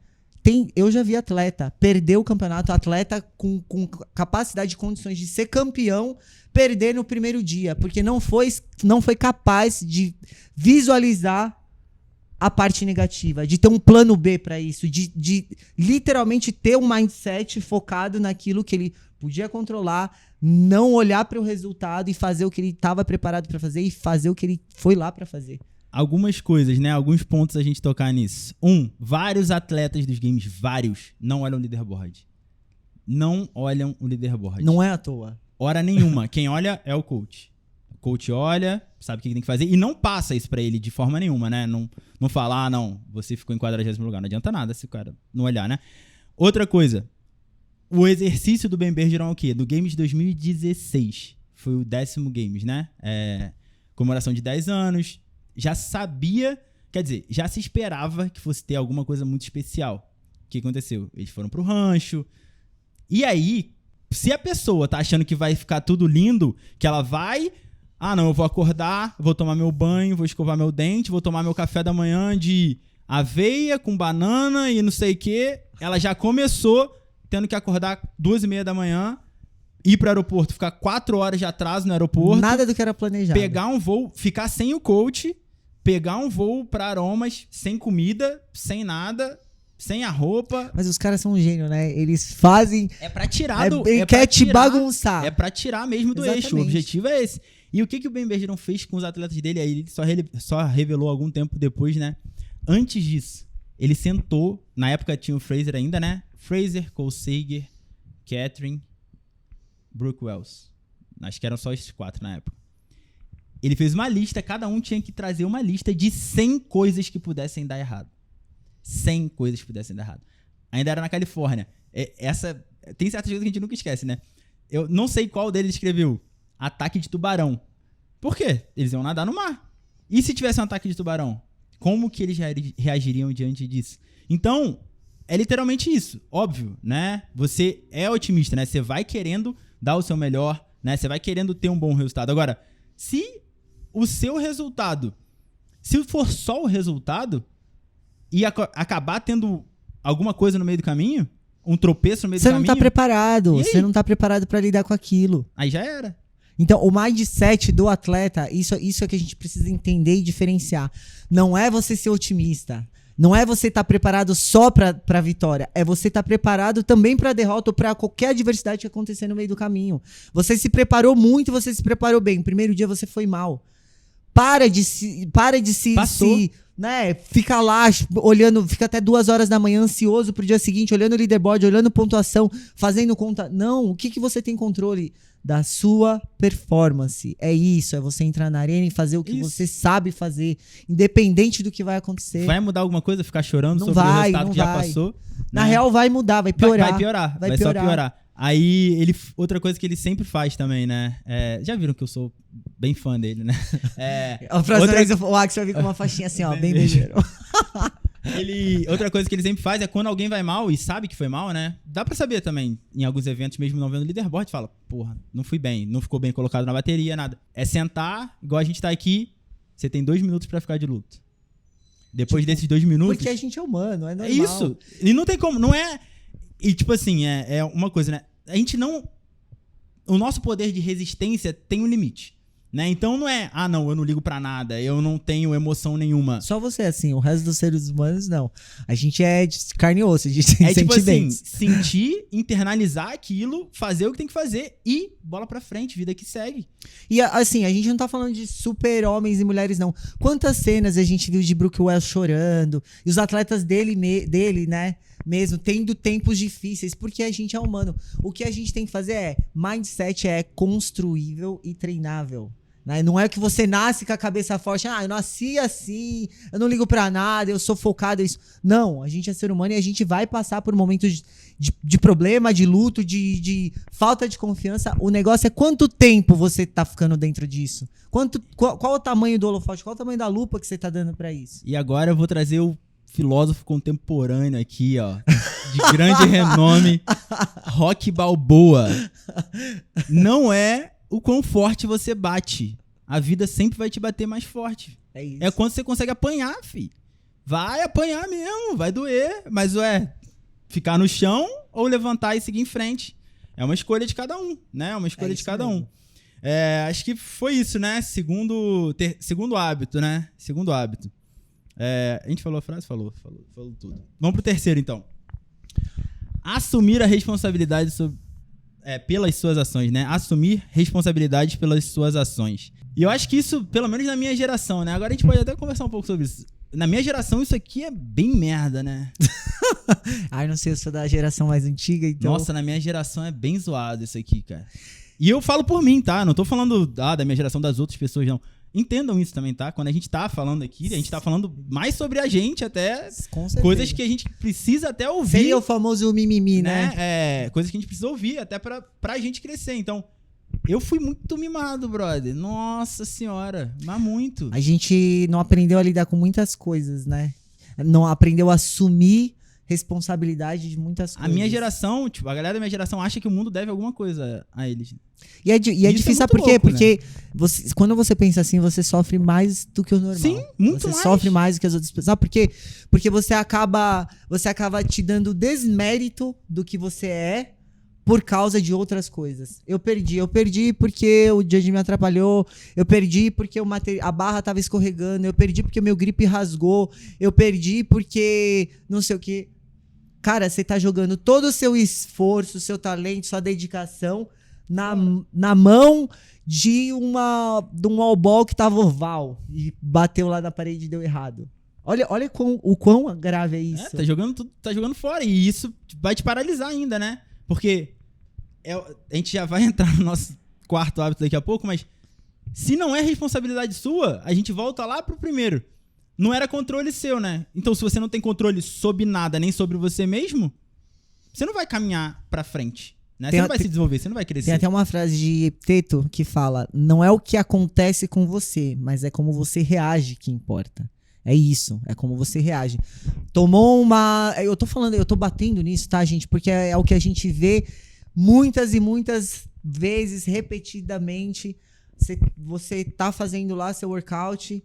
Eu já vi atleta perder o campeonato, atleta com capacidade e condições de ser campeão, perder no primeiro dia, porque não foi capaz de visualizar a parte negativa, de ter um plano B para isso, de literalmente ter um mindset focado naquilo que ele podia controlar, não olhar para o resultado e fazer o que ele estava preparado para fazer e fazer o que ele foi lá para fazer. Algumas coisas, né? Alguns pontos a gente tocar nisso. Vários atletas dos games, não olham o leaderboard. Não olham o leaderboard. Não é à toa. Hora nenhuma. Quem olha é o coach. O coach olha, sabe o que tem que fazer e não passa isso pra ele de forma nenhuma, né? Não fala, não, você ficou em 40º lugar. Não adianta nada se o cara não olhar, né? Outra coisa. O exercício do Ben Bergeron é o quê? Do Games 2016. Foi o 10º Games, né? Comemoração de 10 anos. Já sabia, quer dizer, já se esperava que fosse ter alguma coisa muito especial. O que aconteceu? Eles foram pro rancho. E aí, se a pessoa tá achando que vai ficar tudo lindo, que ela vai... não, eu vou acordar, vou tomar meu banho, vou escovar meu dente, vou tomar meu café da manhã de aveia com banana e não sei o quê. Ela já começou tendo que acordar 2h30 da manhã, ir pro aeroporto, ficar 4 horas de atraso no aeroporto. Nada do que era planejado. Pegar um voo, ficar sem o coach... Pegar um voo pra Aromas, sem comida, sem nada, sem a roupa. Mas os caras são um gênio, né? Eles fazem... É pra tirar do... Ele quer te bagunçar. É pra tirar mesmo do eixo. O objetivo é esse. E o que o Ben Bergeron fez com os atletas dele? Aí ele só revelou algum tempo depois, né? Antes disso, ele sentou... Na época tinha o Fraser ainda, né? Fraser, Cole Sager, Catherine, Brooke Wells. Acho que eram só esses 4 na época. Ele fez uma lista, cada um tinha que trazer uma lista de 100 coisas que pudessem dar errado. 100 coisas que pudessem dar errado. Ainda era na Califórnia. Tem certas coisas que a gente nunca esquece, né? Eu não sei qual deles escreveu ataque de tubarão. Por quê? Eles iam nadar no mar. E se tivesse um ataque de tubarão? Como que eles reagiriam diante disso? Então, é literalmente isso. Óbvio, né? Você é otimista, né? Você vai querendo dar o seu melhor, né? Você vai querendo ter um bom resultado. Agora, se o seu resultado, se for só o resultado e acabar tendo alguma coisa no meio do caminho, um tropeço no meio do caminho... Você não tá preparado, você não tá preparado pra lidar com aquilo. Aí já era. Então, o mindset do atleta, isso é que a gente precisa entender e diferenciar. Não é você ser otimista, não é você estar preparado só pra vitória, é você estar preparado também pra derrota ou pra qualquer adversidade que acontecer no meio do caminho. Você se preparou muito, você se preparou bem. Primeiro dia você foi mal. Para de se né, fica lá olhando, fica até 2 horas da manhã ansioso pro dia seguinte, olhando o leaderboard, olhando pontuação, fazendo conta. Não, o que você tem controle? Da sua performance. É isso, é você entrar na arena e fazer o que você sabe fazer, independente do que vai acontecer. Vai mudar alguma coisa? Ficar chorando sobre o resultado que já passou? Na real vai mudar, vai piorar. Vai piorar, vai só piorar. Aí, outra coisa que ele sempre faz também, né? Já viram que eu sou bem fã dele, né? A próxima vez o Axel vai vir com uma faixinha assim, ó, bem ligeiro. Outra coisa que ele sempre faz é quando alguém vai mal e sabe que foi mal, né? Dá pra saber também, em alguns eventos, mesmo não vendo o leaderboard, fala, porra, não fui bem, não ficou bem colocado na bateria, nada. É sentar, igual a gente tá aqui, você tem 2 minutos pra ficar de luto. Depois desses 2 minutos... Porque a gente é humano, é normal. É isso. E não tem como, não é... E tipo assim, é uma coisa, né? A gente não... O nosso poder de resistência tem um limite. Né? Então não é, não, eu não ligo pra nada, eu não tenho emoção nenhuma. Só você, assim, o resto dos seres humanos, não. A gente é de carne e osso, a gente tem tipo sentimentos. Assim, sentir, internalizar aquilo, fazer o que tem que fazer e bola pra frente, vida que segue. E assim, a gente não tá falando de super homens e mulheres, não. Quantas cenas a gente viu de Brooke Wells chorando, e os atletas dele, né, mesmo, tendo tempos difíceis, porque a gente é humano. O que a gente tem que fazer mindset é construível e treinável. Né? Não é que você nasce com a cabeça forte, eu nasci assim, eu não ligo pra nada, eu sou focado nisso. Não, a gente é ser humano e a gente vai passar por momentos de problema, de luto, de falta de confiança. O negócio é quanto tempo você tá ficando dentro disso. Qual o tamanho do holofote, qual o tamanho da lupa que você tá dando pra isso. E agora eu vou trazer o filósofo contemporâneo aqui, ó, de grande renome, Rocky Balboa. Não é o quão forte você bate. A vida sempre vai te bater mais forte. É isso. É quando você consegue apanhar, fi. Vai apanhar mesmo, vai doer. Mas ficar no chão ou levantar e seguir em frente. É uma escolha de cada um, né? É uma escolha de cada um. Acho que foi isso, né? Segundo hábito, né? Segundo hábito. A gente falou a frase? Falou tudo. Vamos pro terceiro, então. Assumir a responsabilidade pelas suas ações, né? Assumir responsabilidade pelas suas ações. E eu acho que isso, pelo menos na minha geração, né? Agora a gente pode até conversar um pouco sobre isso. Na minha geração, isso aqui é bem merda, né? Não sei, eu sou da geração mais antiga, então... Nossa, na minha geração é bem zoado isso aqui, cara. E eu falo por mim, tá? Não tô falando da minha geração, das outras pessoas, não. Entendam isso também, tá? Quando a gente tá falando aqui, a gente tá falando mais sobre a gente até. Coisas que a gente precisa até ouvir. Seria o famoso mimimi, né? Coisas que a gente precisa ouvir até pra gente crescer. Então, eu fui muito mimado, brother. Nossa senhora, mas muito. A gente não aprendeu a lidar com muitas coisas, né? Não aprendeu a assumir responsabilidade de muitas coisas. A minha geração, a galera da minha geração acha que o mundo deve alguma coisa a eles. E é difícil, sabe por quê? Louco, porque né? Quando você pensa assim, você sofre mais do que o normal. Sim, muito mais. Você sofre mais do que as outras pessoas. Sabe por quê? Porque você acaba te dando desmérito do que você é por causa de outras coisas. Eu perdi porque o judge me atrapalhou, eu perdi porque a barra tava escorregando, eu perdi porque meu grip rasgou, eu perdi porque não sei o quê. Cara, você tá jogando todo o seu esforço, seu talento, sua dedicação na mão de um all ball que tava oval e bateu lá na parede e deu errado. Olha o quão grave é isso. Tá jogando fora. E isso vai te paralisar ainda, né? Porque a gente já vai entrar no nosso quarto hábito daqui a pouco, mas se não é responsabilidade sua, a gente volta lá pro primeiro. Não era controle seu, né? Então, se você não tem controle sobre nada, nem sobre você mesmo, você não vai caminhar pra frente, né? Você não vai se desenvolver, você não vai crescer. Tem até uma frase de Epiteto que fala: não é o que acontece com você, mas é como você reage que importa. É isso, é como você reage. Eu tô batendo nisso, tá, gente? Porque é o que a gente vê muitas e muitas vezes, repetidamente. Você tá fazendo lá seu workout,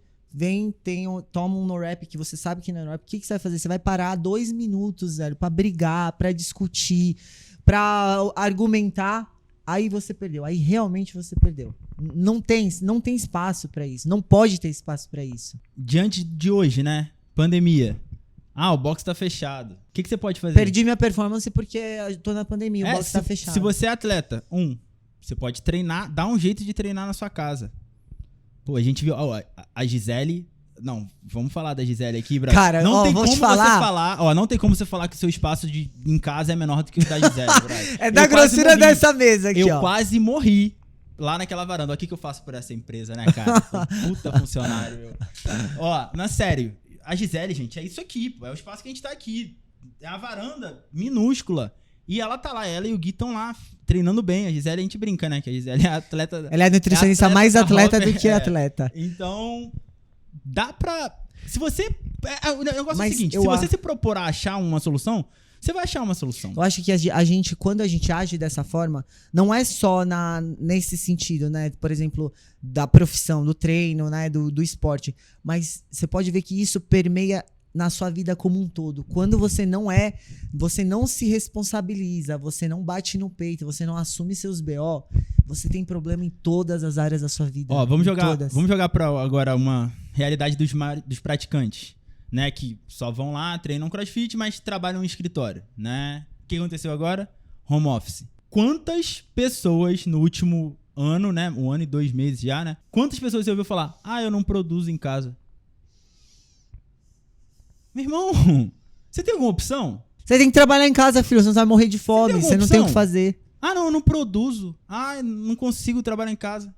toma um no-rap que você sabe que não é no-rap. O que você vai fazer? Você vai parar 2 minutos, velho, pra brigar, pra discutir, pra argumentar. Aí você perdeu. Aí realmente você perdeu. Não tem espaço pra isso. Não pode ter espaço pra isso. Diante de hoje, né? Pandemia. O box tá fechado. O que você pode fazer? Perdi minha performance porque eu tô na pandemia. O box tá fechado. Se você é atleta, você pode treinar, dá um jeito de treinar na sua casa. Pô, a gente viu a Gisele. Não, vamos falar da Gisele aqui, Brasil. Cara, não tem vou como te falar. Você falar. Não tem como você falar que o seu espaço em casa é menor do que o da Gisele, Brasil. É da grossura dessa mesa aqui, Eu quase morri lá naquela varanda. O que eu faço por essa empresa, né, cara? Puta funcionário, meu. Na sério, a Gisele, gente, é isso aqui, pô. É o espaço que a gente tá aqui. É a varanda minúscula. E ela tá lá, ela e o Gui estão lá treinando bem. A Gisele, a gente brinca, né? Que a Gisele é atleta. Ela é nutricionista mais atleta do que atleta. Então, dá pra. Se você. O negócio é o seguinte: se você se propor a achar uma solução, você vai achar uma solução. Eu acho que a gente, quando a gente age dessa forma, não é só nesse sentido, né? Por exemplo, da profissão, do treino, né? Do esporte. Mas você pode ver que isso permeia na sua vida como um todo. Quando você não se responsabiliza, você não bate no peito, você não assume seus BO, você tem problema em todas as áreas da sua vida. Vamos jogar pra agora uma realidade dos praticantes, né? Que só vão lá, treinam CrossFit, mas trabalham em escritório, né? O que aconteceu agora? Home office. Quantas pessoas no último ano, né? 1 ano e 2 meses já, né? Quantas pessoas você ouviu falar: eu não produzo em casa? Meu irmão, você tem alguma opção? Você tem que trabalhar em casa, filho, senão você vai morrer de fome, você não tem o que fazer. Não, eu não produzo. Não consigo trabalhar em casa.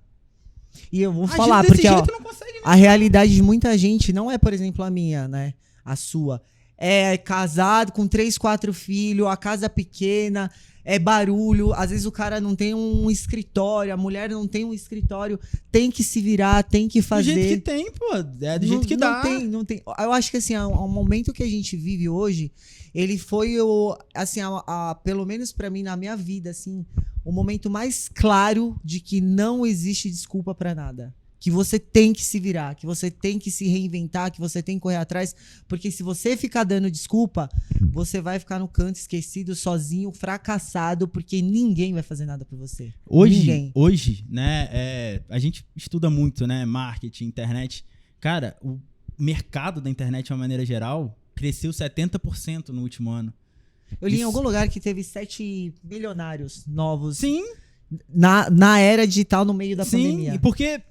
E eu vou Agir falar, desse porque ó, jeito não consegue, né? a realidade de muita gente não é, por exemplo, a minha, né? A sua. É casado com 3, 4 filhos, a casa pequena, é barulho. Às vezes o cara não tem um escritório, a mulher não tem um escritório, tem que se virar, tem que fazer. Do jeito que tem, pô. É do jeito que dá. Não tem. Eu acho que assim, o momento que a gente vive hoje, ele foi o, assim, pelo menos pra mim na minha vida, assim, o momento mais claro de que não existe desculpa pra nada. Que você tem que se virar, que você tem que se reinventar, que você tem que correr atrás, porque se você ficar dando desculpa, você vai ficar no canto esquecido, sozinho, fracassado, porque ninguém vai fazer nada por você. Ninguém. Hoje, né, a gente estuda muito, né, marketing, internet. Cara, o mercado da internet, de uma maneira geral, cresceu 70% no último ano. Eu li em algum lugar que teve 7 milionários novos. Sim. Na era digital, no meio da pandemia. Sim, e porque...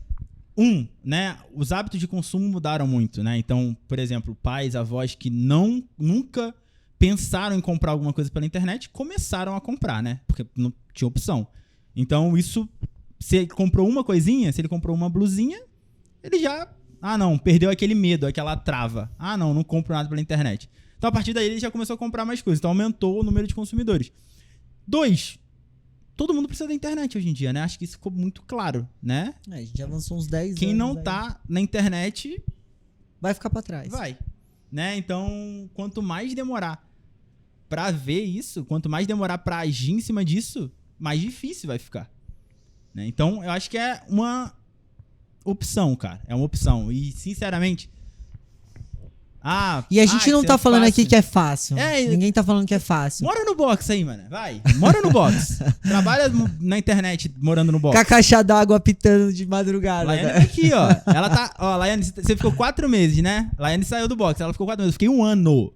né, os hábitos de consumo mudaram muito, né? Então, por exemplo, pais, avós que nunca pensaram em comprar alguma coisa pela internet, começaram a comprar, né? Porque não tinha opção. Então, isso, se ele comprou uma coisinha, se ele comprou uma blusinha, ele já, perdeu aquele medo, aquela trava. Não compro nada pela internet. Então, a partir daí, ele já começou a comprar mais coisas. Então, aumentou o número de consumidores. 2, todo mundo precisa da internet hoje em dia, né? Acho que isso ficou muito claro, né? A gente avançou uns 10 anos. Quem não aí. tá na internet... vai ficar pra trás. Vai. Né? Então, quanto mais demorar pra ver isso, quanto mais demorar pra agir em cima disso, mais difícil vai ficar. Né? Então, eu acho que é uma opção, cara. É uma opção. E, sinceramente... E a gente não tá falando aqui que é fácil. Ninguém tá falando que é fácil. Mora no box aí, mano. Vai. Mora no box. Trabalha na internet morando no box. Com a caixa d'água pitando de madrugada. Laiane tá aqui, ó. Ela tá... Ó, Laiane, você ficou 4 meses, né? Laiane saiu do box. Ela ficou 4 meses. Eu fiquei 1 ano.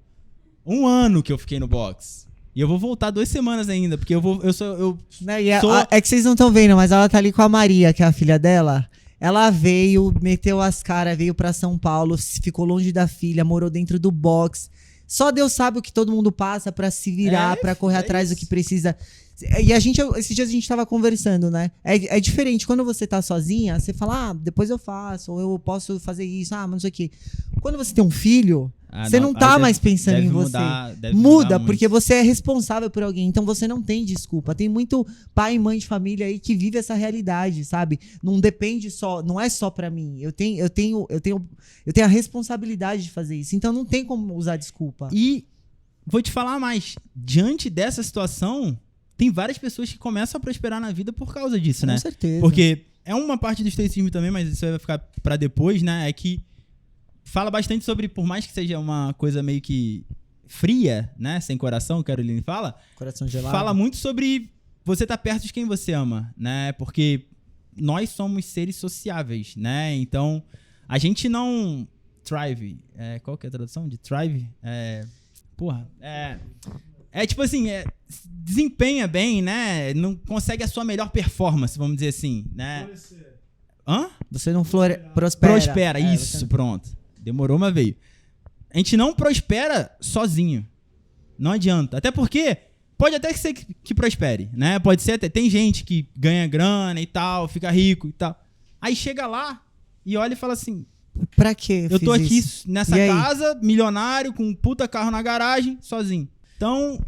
1 ano que eu fiquei no box. E eu vou voltar 2 semanas ainda, porque É que vocês não estão vendo, mas ela tá ali com a Maria, que é a filha dela. Ela veio, meteu as caras, veio pra São Paulo, ficou longe da filha, morou dentro do box. Só Deus sabe o que todo mundo passa pra se virar, pra correr atrás do que precisa. E esses dias a gente tava conversando, né? É diferente, quando você tá sozinha, você fala, depois eu faço, ou eu posso fazer isso, mas não sei o quê. Quando você tem um filho, você não tá mais pensando em você. Muda, porque você é responsável por alguém, então você não tem desculpa. Tem muito pai e mãe de família aí que vive essa realidade, sabe? Não depende só, não é só pra mim. Eu tenho a responsabilidade de fazer isso, então não tem como usar desculpa. E vou te falar mais, diante dessa situação, tem várias pessoas que começam a prosperar na vida por causa disso, né? Com certeza. Porque é uma parte do estoicismo também, mas isso vai ficar pra depois, né? É que fala bastante sobre, por mais que seja uma coisa meio que fria, né? Sem coração, o Caroline fala. Coração gelado. Fala muito sobre você estar perto de quem você ama, né? Porque nós somos seres sociáveis, né? Então, a gente não thrive. Qual que é a tradução de thrive? Tipo assim, desempenha bem, né? Não consegue a sua melhor performance, vamos dizer assim, né? Hã? Você não prospera. Prospera, isso, pronto. Demorou, mas veio. A gente não prospera sozinho. Não adianta. Até porque pode até ser que prospere, né? Pode ser até... Tem gente que ganha grana e tal, fica rico e tal. Aí chega lá e olha e fala assim... Pra quê? Eu tô aqui nessa casa, milionário, com um puta carro na garagem, sozinho. Então,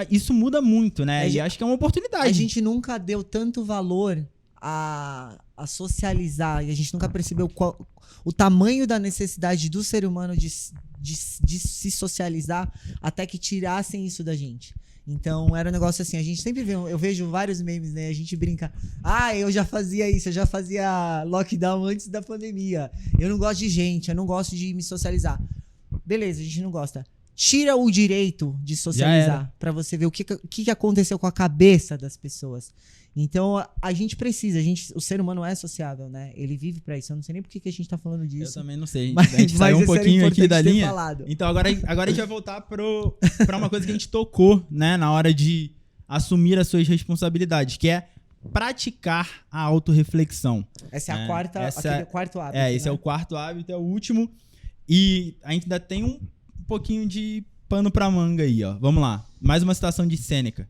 isso muda muito, né? E acho que é uma oportunidade. A gente nunca deu tanto valor a socializar, e a gente nunca percebeu o tamanho da necessidade do ser humano de se socializar até que tirassem isso da gente. Então, era um negócio assim, a gente sempre vê, eu vejo vários memes, né? A gente brinca, eu já fazia isso, eu já fazia lockdown antes da pandemia. Eu não gosto de gente, eu não gosto de me socializar. Beleza, a gente não gosta. Tira o direito de socializar pra você ver o que aconteceu com a cabeça das pessoas. Então, a gente precisa, o ser humano é sociável, né? Ele vive pra isso. Eu não sei nem por que a gente tá falando disso. Eu também não sei. A gente saiu um pouquinho aqui da linha. Então, agora a gente vai voltar pra uma coisa que a gente tocou, né? Na hora de assumir as suas responsabilidades, que é praticar a autorreflexão. Essa é a quarto hábito. Esse é o quarto hábito, é o último. E a gente ainda tem um pouquinho de pano pra manga aí, ó. Vamos lá. Mais uma citação de Sêneca.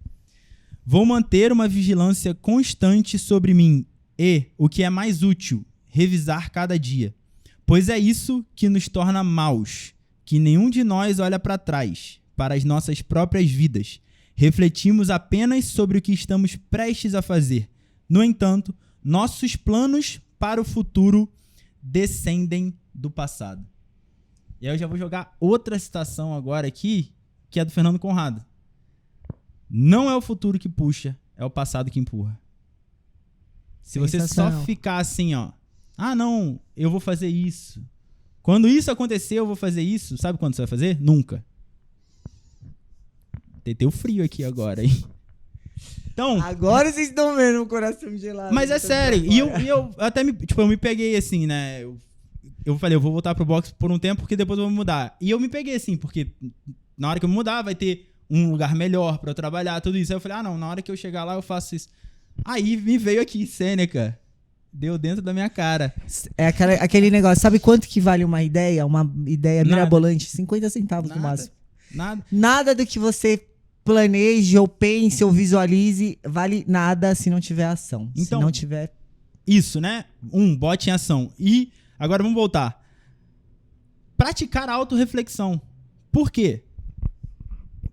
Vou manter uma vigilância constante sobre mim E, o que é mais útil, revisar cada dia. Pois é isso que nos torna maus, que nenhum de nós olha para trás, para as nossas próprias vidas. Refletimos apenas sobre o que estamos prestes a fazer. No entanto, nossos planos para o futuro descendem do passado. E aí eu já vou jogar outra citação agora aqui, que é do Fernando Conrado. Não é o futuro que puxa, é o passado que empurra. Se você só ficar assim, ó, ah, não, eu vou fazer isso. Quando isso acontecer, eu vou fazer isso. Sabe quando você vai fazer? Nunca. Teteu frio aqui agora, hein? Então, agora vocês estão vendo o coração gelado. Mas é sério. E eu até eu me peguei assim, né? Eu falei, eu vou voltar pro boxe por um tempo, porque depois eu vou mudar. E eu me peguei assim, porque na hora que eu mudar, vai ter um lugar melhor pra eu trabalhar, tudo isso. Aí eu falei, ah, não, na hora que eu chegar lá, eu faço isso. Aí me veio aqui, Sêneca. Deu dentro da minha cara. É aquele negócio, sabe quanto que vale uma ideia? Uma ideia mirabolante? 50 centavos no máximo. Nada do que você planeje, ou pense, ou visualize, vale nada se não tiver ação. Então, se não tiver... Isso, né? Bote em ação. E agora vamos voltar. Praticar a autorreflexão. Por quê?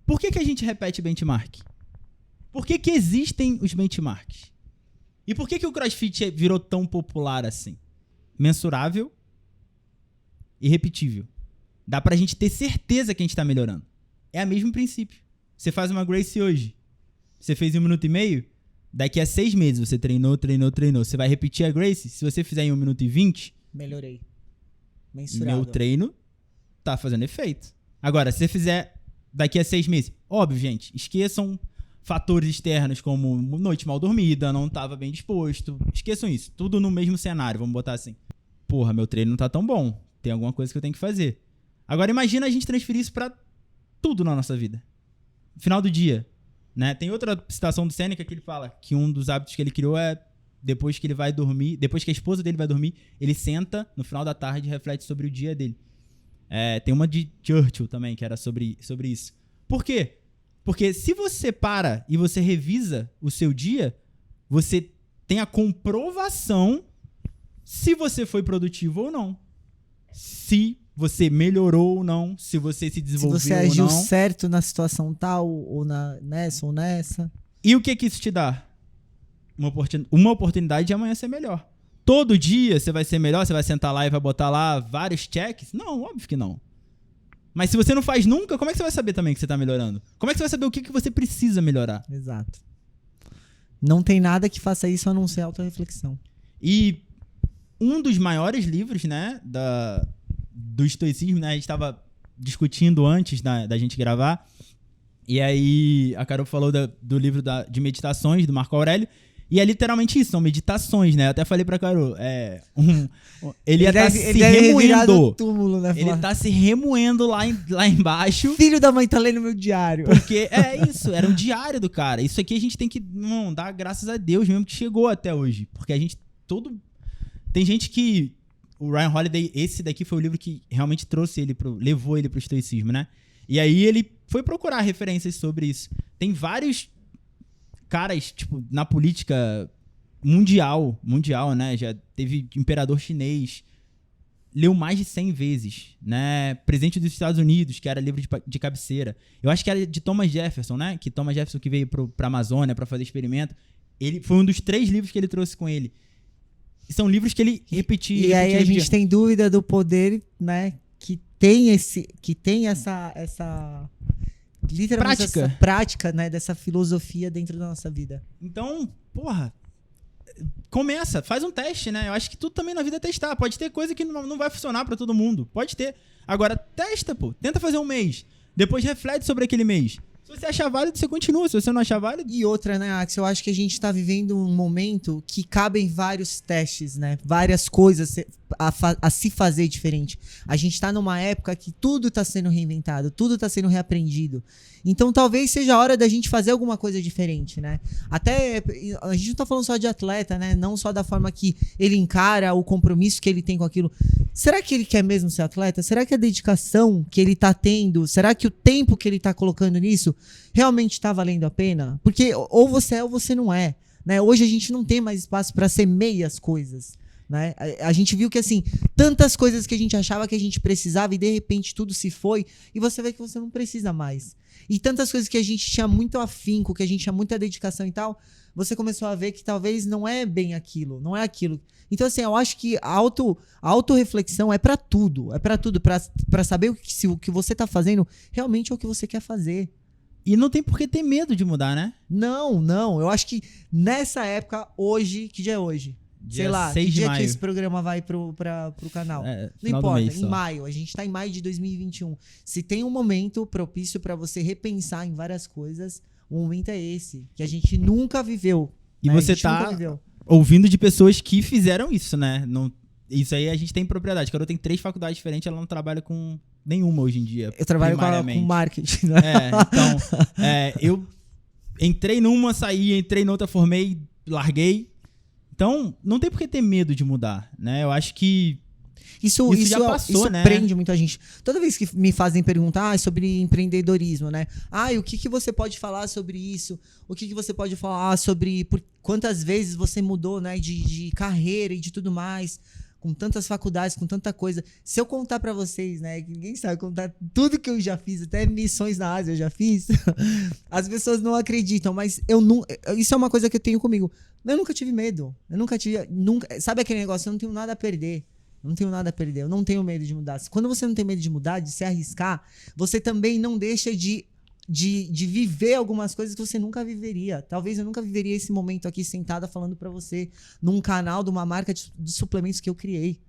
Por que a gente repete benchmark? Por que existem os benchmarks? E por que o CrossFit virou tão popular assim? Mensurável e repetível. Dá pra gente ter certeza que a gente tá melhorando. É o mesmo princípio. Você faz uma Gracie hoje. Você fez em 1 minuto e meio. Daqui a 6 meses você treinou. Você vai repetir a Gracie. Se você fizer em 1 minuto e 20... Melhorei. Mensurável. Meu treino tá fazendo efeito. Agora, se você fizer daqui a 6 meses... Óbvio, gente. Esqueçam fatores externos como noite mal dormida, não tava bem disposto. Esqueçam isso. Tudo no mesmo cenário. Vamos botar assim. Porra, meu treino não tá tão bom. Tem alguma coisa que eu tenho que fazer. Agora, imagina a gente transferir isso pra tudo na nossa vida. Final do dia, né? Tem outra citação do Sêneca que ele fala que um dos hábitos que ele criou é depois que ele vai dormir, depois que a esposa dele vai dormir, ele senta no final da tarde e reflete sobre o dia dele. Tem uma de Churchill também que era sobre isso. Por quê? Porque se você para e você revisa o seu dia, você tem a comprovação se você foi produtivo ou não. Se você melhorou ou não, se você se desenvolveu ou não. Se você agiu certo na situação tal, ou nessa ou nessa. E o que isso te dá? Uma oportunidade de amanhã ser melhor. Todo dia você vai ser melhor, você vai sentar lá e vai botar lá vários checks? Não, óbvio que não. Mas se você não faz nunca, como é que você vai saber também que você tá melhorando? Como é que você vai saber o que você precisa melhorar? Exato. Não tem nada que faça isso a não ser autorreflexão. E um dos maiores livros, né, do estoicismo, né? A gente tava discutindo antes da gente gravar. E aí a Carol falou do livro de meditações do Marco Aurélio. E é literalmente isso, são meditações, né? Eu até falei pra Carol, ele ia estar se remoendo. Túmulo, né, ele tá se remoendo lá embaixo. Filho da mãe tá lendo meu diário. Porque é isso, era um diário do cara. Isso aqui a gente tem que dar graças a Deus mesmo que chegou até hoje. Porque a gente tem gente que... O Ryan Holiday, esse daqui foi o livro que realmente levou ele pro estoicismo, né? E aí ele foi procurar referências sobre isso. Tem vários caras, tipo, na política mundial, né? Já teve imperador chinês, leu mais de 100 vezes, né? Presidente dos Estados Unidos, que era livro de cabeceira. Eu acho que era de Thomas Jefferson, né? Que Thomas Jefferson que veio pra Amazônia pra fazer experimento. Ele foi um dos 3 livros que ele trouxe com ele. São livros que ele repetia. E aí a gente tem dúvida do poder, né? Que tem essa literalmente essa prática, né? Dessa filosofia dentro da nossa vida. Então, porra, começa, faz um teste, né? Eu acho que tudo também na vida é testar. Pode ter coisa que não vai funcionar pra todo mundo. Pode ter. Agora, testa, pô. Tenta fazer um mês. Depois reflete sobre aquele mês. Se você achar válido, você continua. Se você não achar válido... E outra, né, Axel? Eu acho que a gente tá vivendo um momento que cabem vários testes, né? Várias coisas a se fazer diferente. A gente tá numa época que tudo tá sendo reinventado, tudo tá sendo reaprendido. Então talvez seja a hora da gente fazer alguma coisa diferente, né? Até, a gente não tá falando só de atleta, né? Não só da forma que ele encara o compromisso que ele tem com aquilo. Será que ele quer mesmo ser atleta? Será que a dedicação que ele tá tendo, será que o tempo que ele tá colocando nisso realmente tá valendo a pena? Porque ou você é ou você não é. né? Hoje a gente não tem mais espaço para ser meias coisas, né? A gente viu que, assim, tantas coisas que a gente achava que a gente precisava e de repente tudo se foi e você vê que você não precisa mais. E tantas coisas que a gente tinha muito afinco, que a gente tinha muita dedicação e tal, você começou a ver que talvez não é bem aquilo, não é aquilo. Então, assim, eu acho que a autorreflexão é pra tudo, pra saber se o que você tá fazendo realmente é o que você quer fazer. E não tem por que ter medo de mudar, né? Não, eu acho que nessa época, hoje, que dia é hoje? Dia Sei lá, 6 que de dia maio. que esse programa vai pro canal. Não Final do importa, mês em só. maio, a gente tá em maio de 2021. Se tem um momento propício pra você repensar em várias coisas, o momento é esse, que a gente nunca viveu. E né? você A gente tá nunca viveu. ouvindo de pessoas que fizeram isso, né? Não, isso aí a gente tem propriedade. Carol tem 3 faculdades diferentes, ela não trabalha com nenhuma hoje em dia. Eu trabalho com primariamente. marketing, né? Então, eu entrei numa, saí, entrei noutra, formei, larguei. Então, não tem por que ter medo de mudar, né? Eu acho que Isso já passou, isso né? prende muita gente. Toda vez que me fazem perguntar sobre empreendedorismo, né? E o que você pode falar sobre isso? O que você pode falar sobre quantas vezes você mudou, né, de carreira e de tudo mais, com tantas faculdades, com tanta coisa. Se eu contar pra vocês, né, que ninguém sabe contar tudo que eu já fiz, até missões na Ásia eu já fiz, as pessoas não acreditam, mas isso é uma coisa que eu tenho comigo. Eu nunca tive medo. Sabe aquele negócio? Eu não tenho nada a perder. Eu não tenho nada a perder. Eu não tenho medo de mudar. Quando você não tem medo de mudar, de se arriscar, você também não deixa de viver algumas coisas que você nunca viveria. Talvez eu nunca viveria esse momento aqui sentada falando pra você num canal de uma marca de suplementos que eu criei.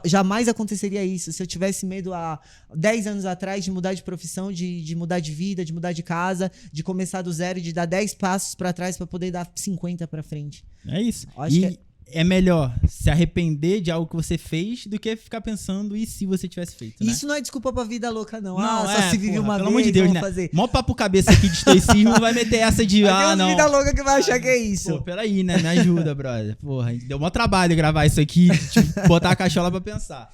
Jamais aconteceria isso. Se eu tivesse medo há 10 anos atrás de mudar de profissão, de mudar de vida, de mudar de casa, de começar do zero, de dar 10 passos pra trás pra poder dar 50 pra frente. é isso. Acho que É melhor se arrepender de algo que você fez do que ficar pensando e se você tivesse feito, né? Isso não é desculpa pra vida louca, não. Não, Só se vive uma pelo vez, amor de Deus, vamos né? fazer. Mó papo cabeça aqui de estoicismo, vai meter essa de, Mas tem uns não. vida louca que vai achar que é isso. Pô, peraí, né? Me ajuda, brother. Porra, deu mó trabalho gravar isso aqui, botar a cachola pra pensar.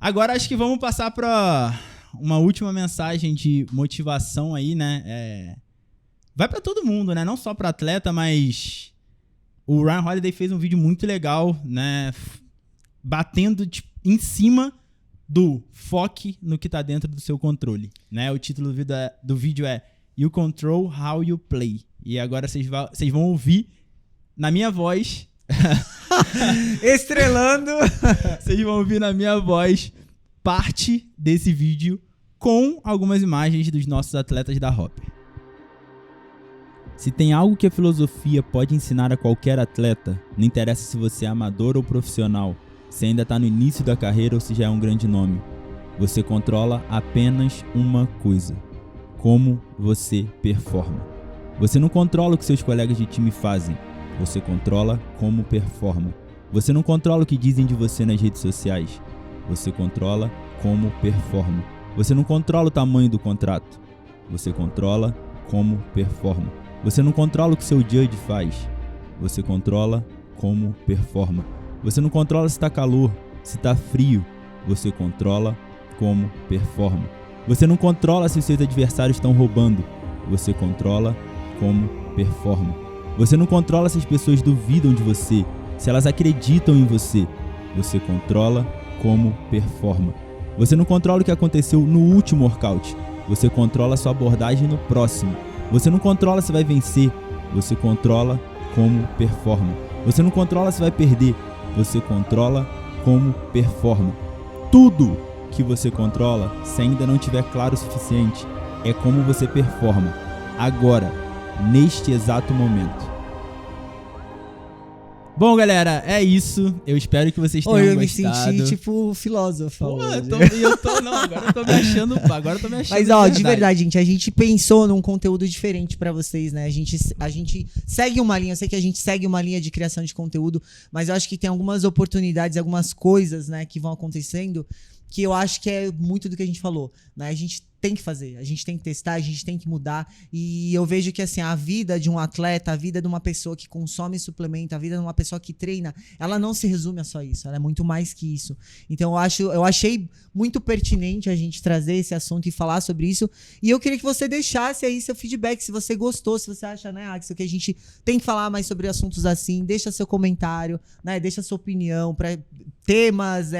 Agora acho que vamos passar pra uma última mensagem de motivação aí, né? Vai pra todo mundo, né? Não só pra atleta, mas o Ryan Holiday fez um vídeo muito legal, né? Batendo em cima do foque no que tá dentro do seu controle, né? O título do vídeo é You Control How You Play. E agora vocês vão ouvir na minha voz. Estrelando. Vocês vão ouvir na minha voz parte desse vídeo com algumas imagens dos nossos atletas da Hopper. Se tem algo que a filosofia pode ensinar a qualquer atleta, não interessa se você é amador ou profissional, se ainda está no início da carreira ou se já é um grande nome, você controla apenas uma coisa: como você performa. Você não controla o que seus colegas de time fazem, você controla como performa. Você não controla o que dizem de você nas redes sociais, você controla como performa. Você não controla o tamanho do contrato, você controla como performa. Você não controla o que seu judge faz, você controla como performa. Você não controla se está calor, se está frio, você controla como performa. Você não controla se os seus adversários estão roubando, você controla como performa. Você não controla se as pessoas duvidam de você, se elas acreditam em você, você controla como performa. Você não controla o que aconteceu no último workout, você controla a sua abordagem no próximo. Você não controla se vai vencer, você controla como performa. Você não controla se vai perder, você controla como performa. Tudo que você controla, se ainda não tiver claro o suficiente, é como você performa, agora, neste exato momento. Bom, galera, é isso. Eu espero que vocês tenham Eu gostado. me senti tipo filósofo. Pô, hoje. agora eu tô me achando. Mas, de verdade, gente, a gente pensou num conteúdo diferente pra vocês, né? A gente segue uma linha, eu sei que a gente segue uma linha de criação de conteúdo, mas eu acho que tem algumas oportunidades, algumas coisas, né, que vão acontecendo, que eu acho que é muito do que a gente falou, né? A gente tem que fazer, a gente tem que testar, a gente tem que mudar. E eu vejo que assim, a vida de um atleta, a vida de uma pessoa que consome suplemento, a vida de uma pessoa que treina, ela não se resume a só isso, ela é muito mais que isso. Então eu achei muito pertinente a gente trazer esse assunto e falar sobre isso. E eu queria que você deixasse aí seu feedback, se você gostou, se você acha, né, Axel, que a gente tem que falar mais sobre assuntos assim, deixa seu comentário, né, deixa sua opinião para temas,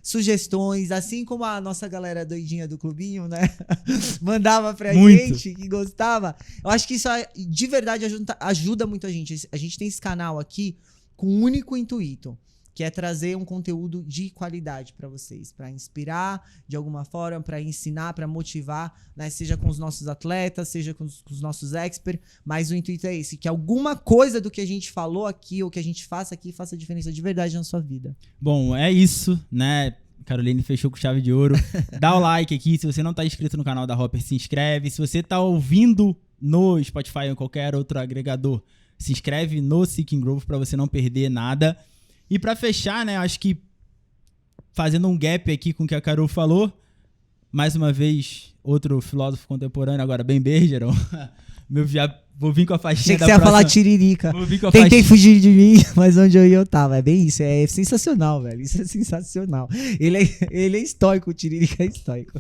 sugestões, assim como a nossa galera doidinha do clubinho, né? Mandava pra gente, que gostava. Eu acho que isso de verdade ajuda muito a gente. A gente tem esse canal aqui com um único intuito, que é trazer um conteúdo de qualidade pra vocês, pra inspirar de alguma forma, pra ensinar, pra motivar, né? Seja com os nossos atletas, seja com os nossos experts, mas o intuito é esse, que alguma coisa do que a gente falou aqui, ou que a gente faça aqui, faça diferença de verdade na sua vida. Bom, é isso, né? Caroline fechou com chave de ouro. Dá o like aqui. Se você não tá inscrito no canal da Hopper, se inscreve. Se você tá ouvindo no Spotify ou em qualquer outro agregador, se inscreve no Seeking Growth pra você não perder nada. E pra fechar, né, acho que fazendo um gap aqui com o que a Carol falou, mais uma vez, outro filósofo contemporâneo, agora Ben Bergeron. Vou vir com a faixinha da próxima. Achei que você ia falar Tiririca. Tentei fugir de mim, mas onde eu ia eu tava. É bem isso, é sensacional, velho. Isso é sensacional. Ele é estoico, o Tiririca é estoico.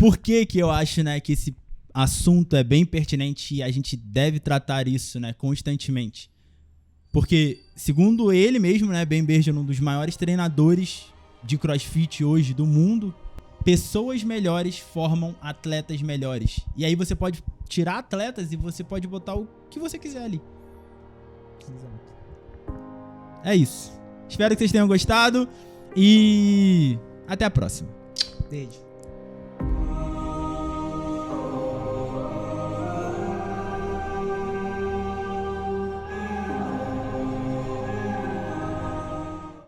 Por que eu acho, né, que esse assunto é bem pertinente e a gente deve tratar isso, né, constantemente? Porque, segundo ele mesmo, né, Ben Bergeron, um dos maiores treinadores de CrossFit hoje do mundo, pessoas melhores formam atletas melhores. E aí você pode tirar atletas e você pode botar o que você quiser ali. Exato. É isso. Espero que vocês tenham gostado e até a próxima. Beijo.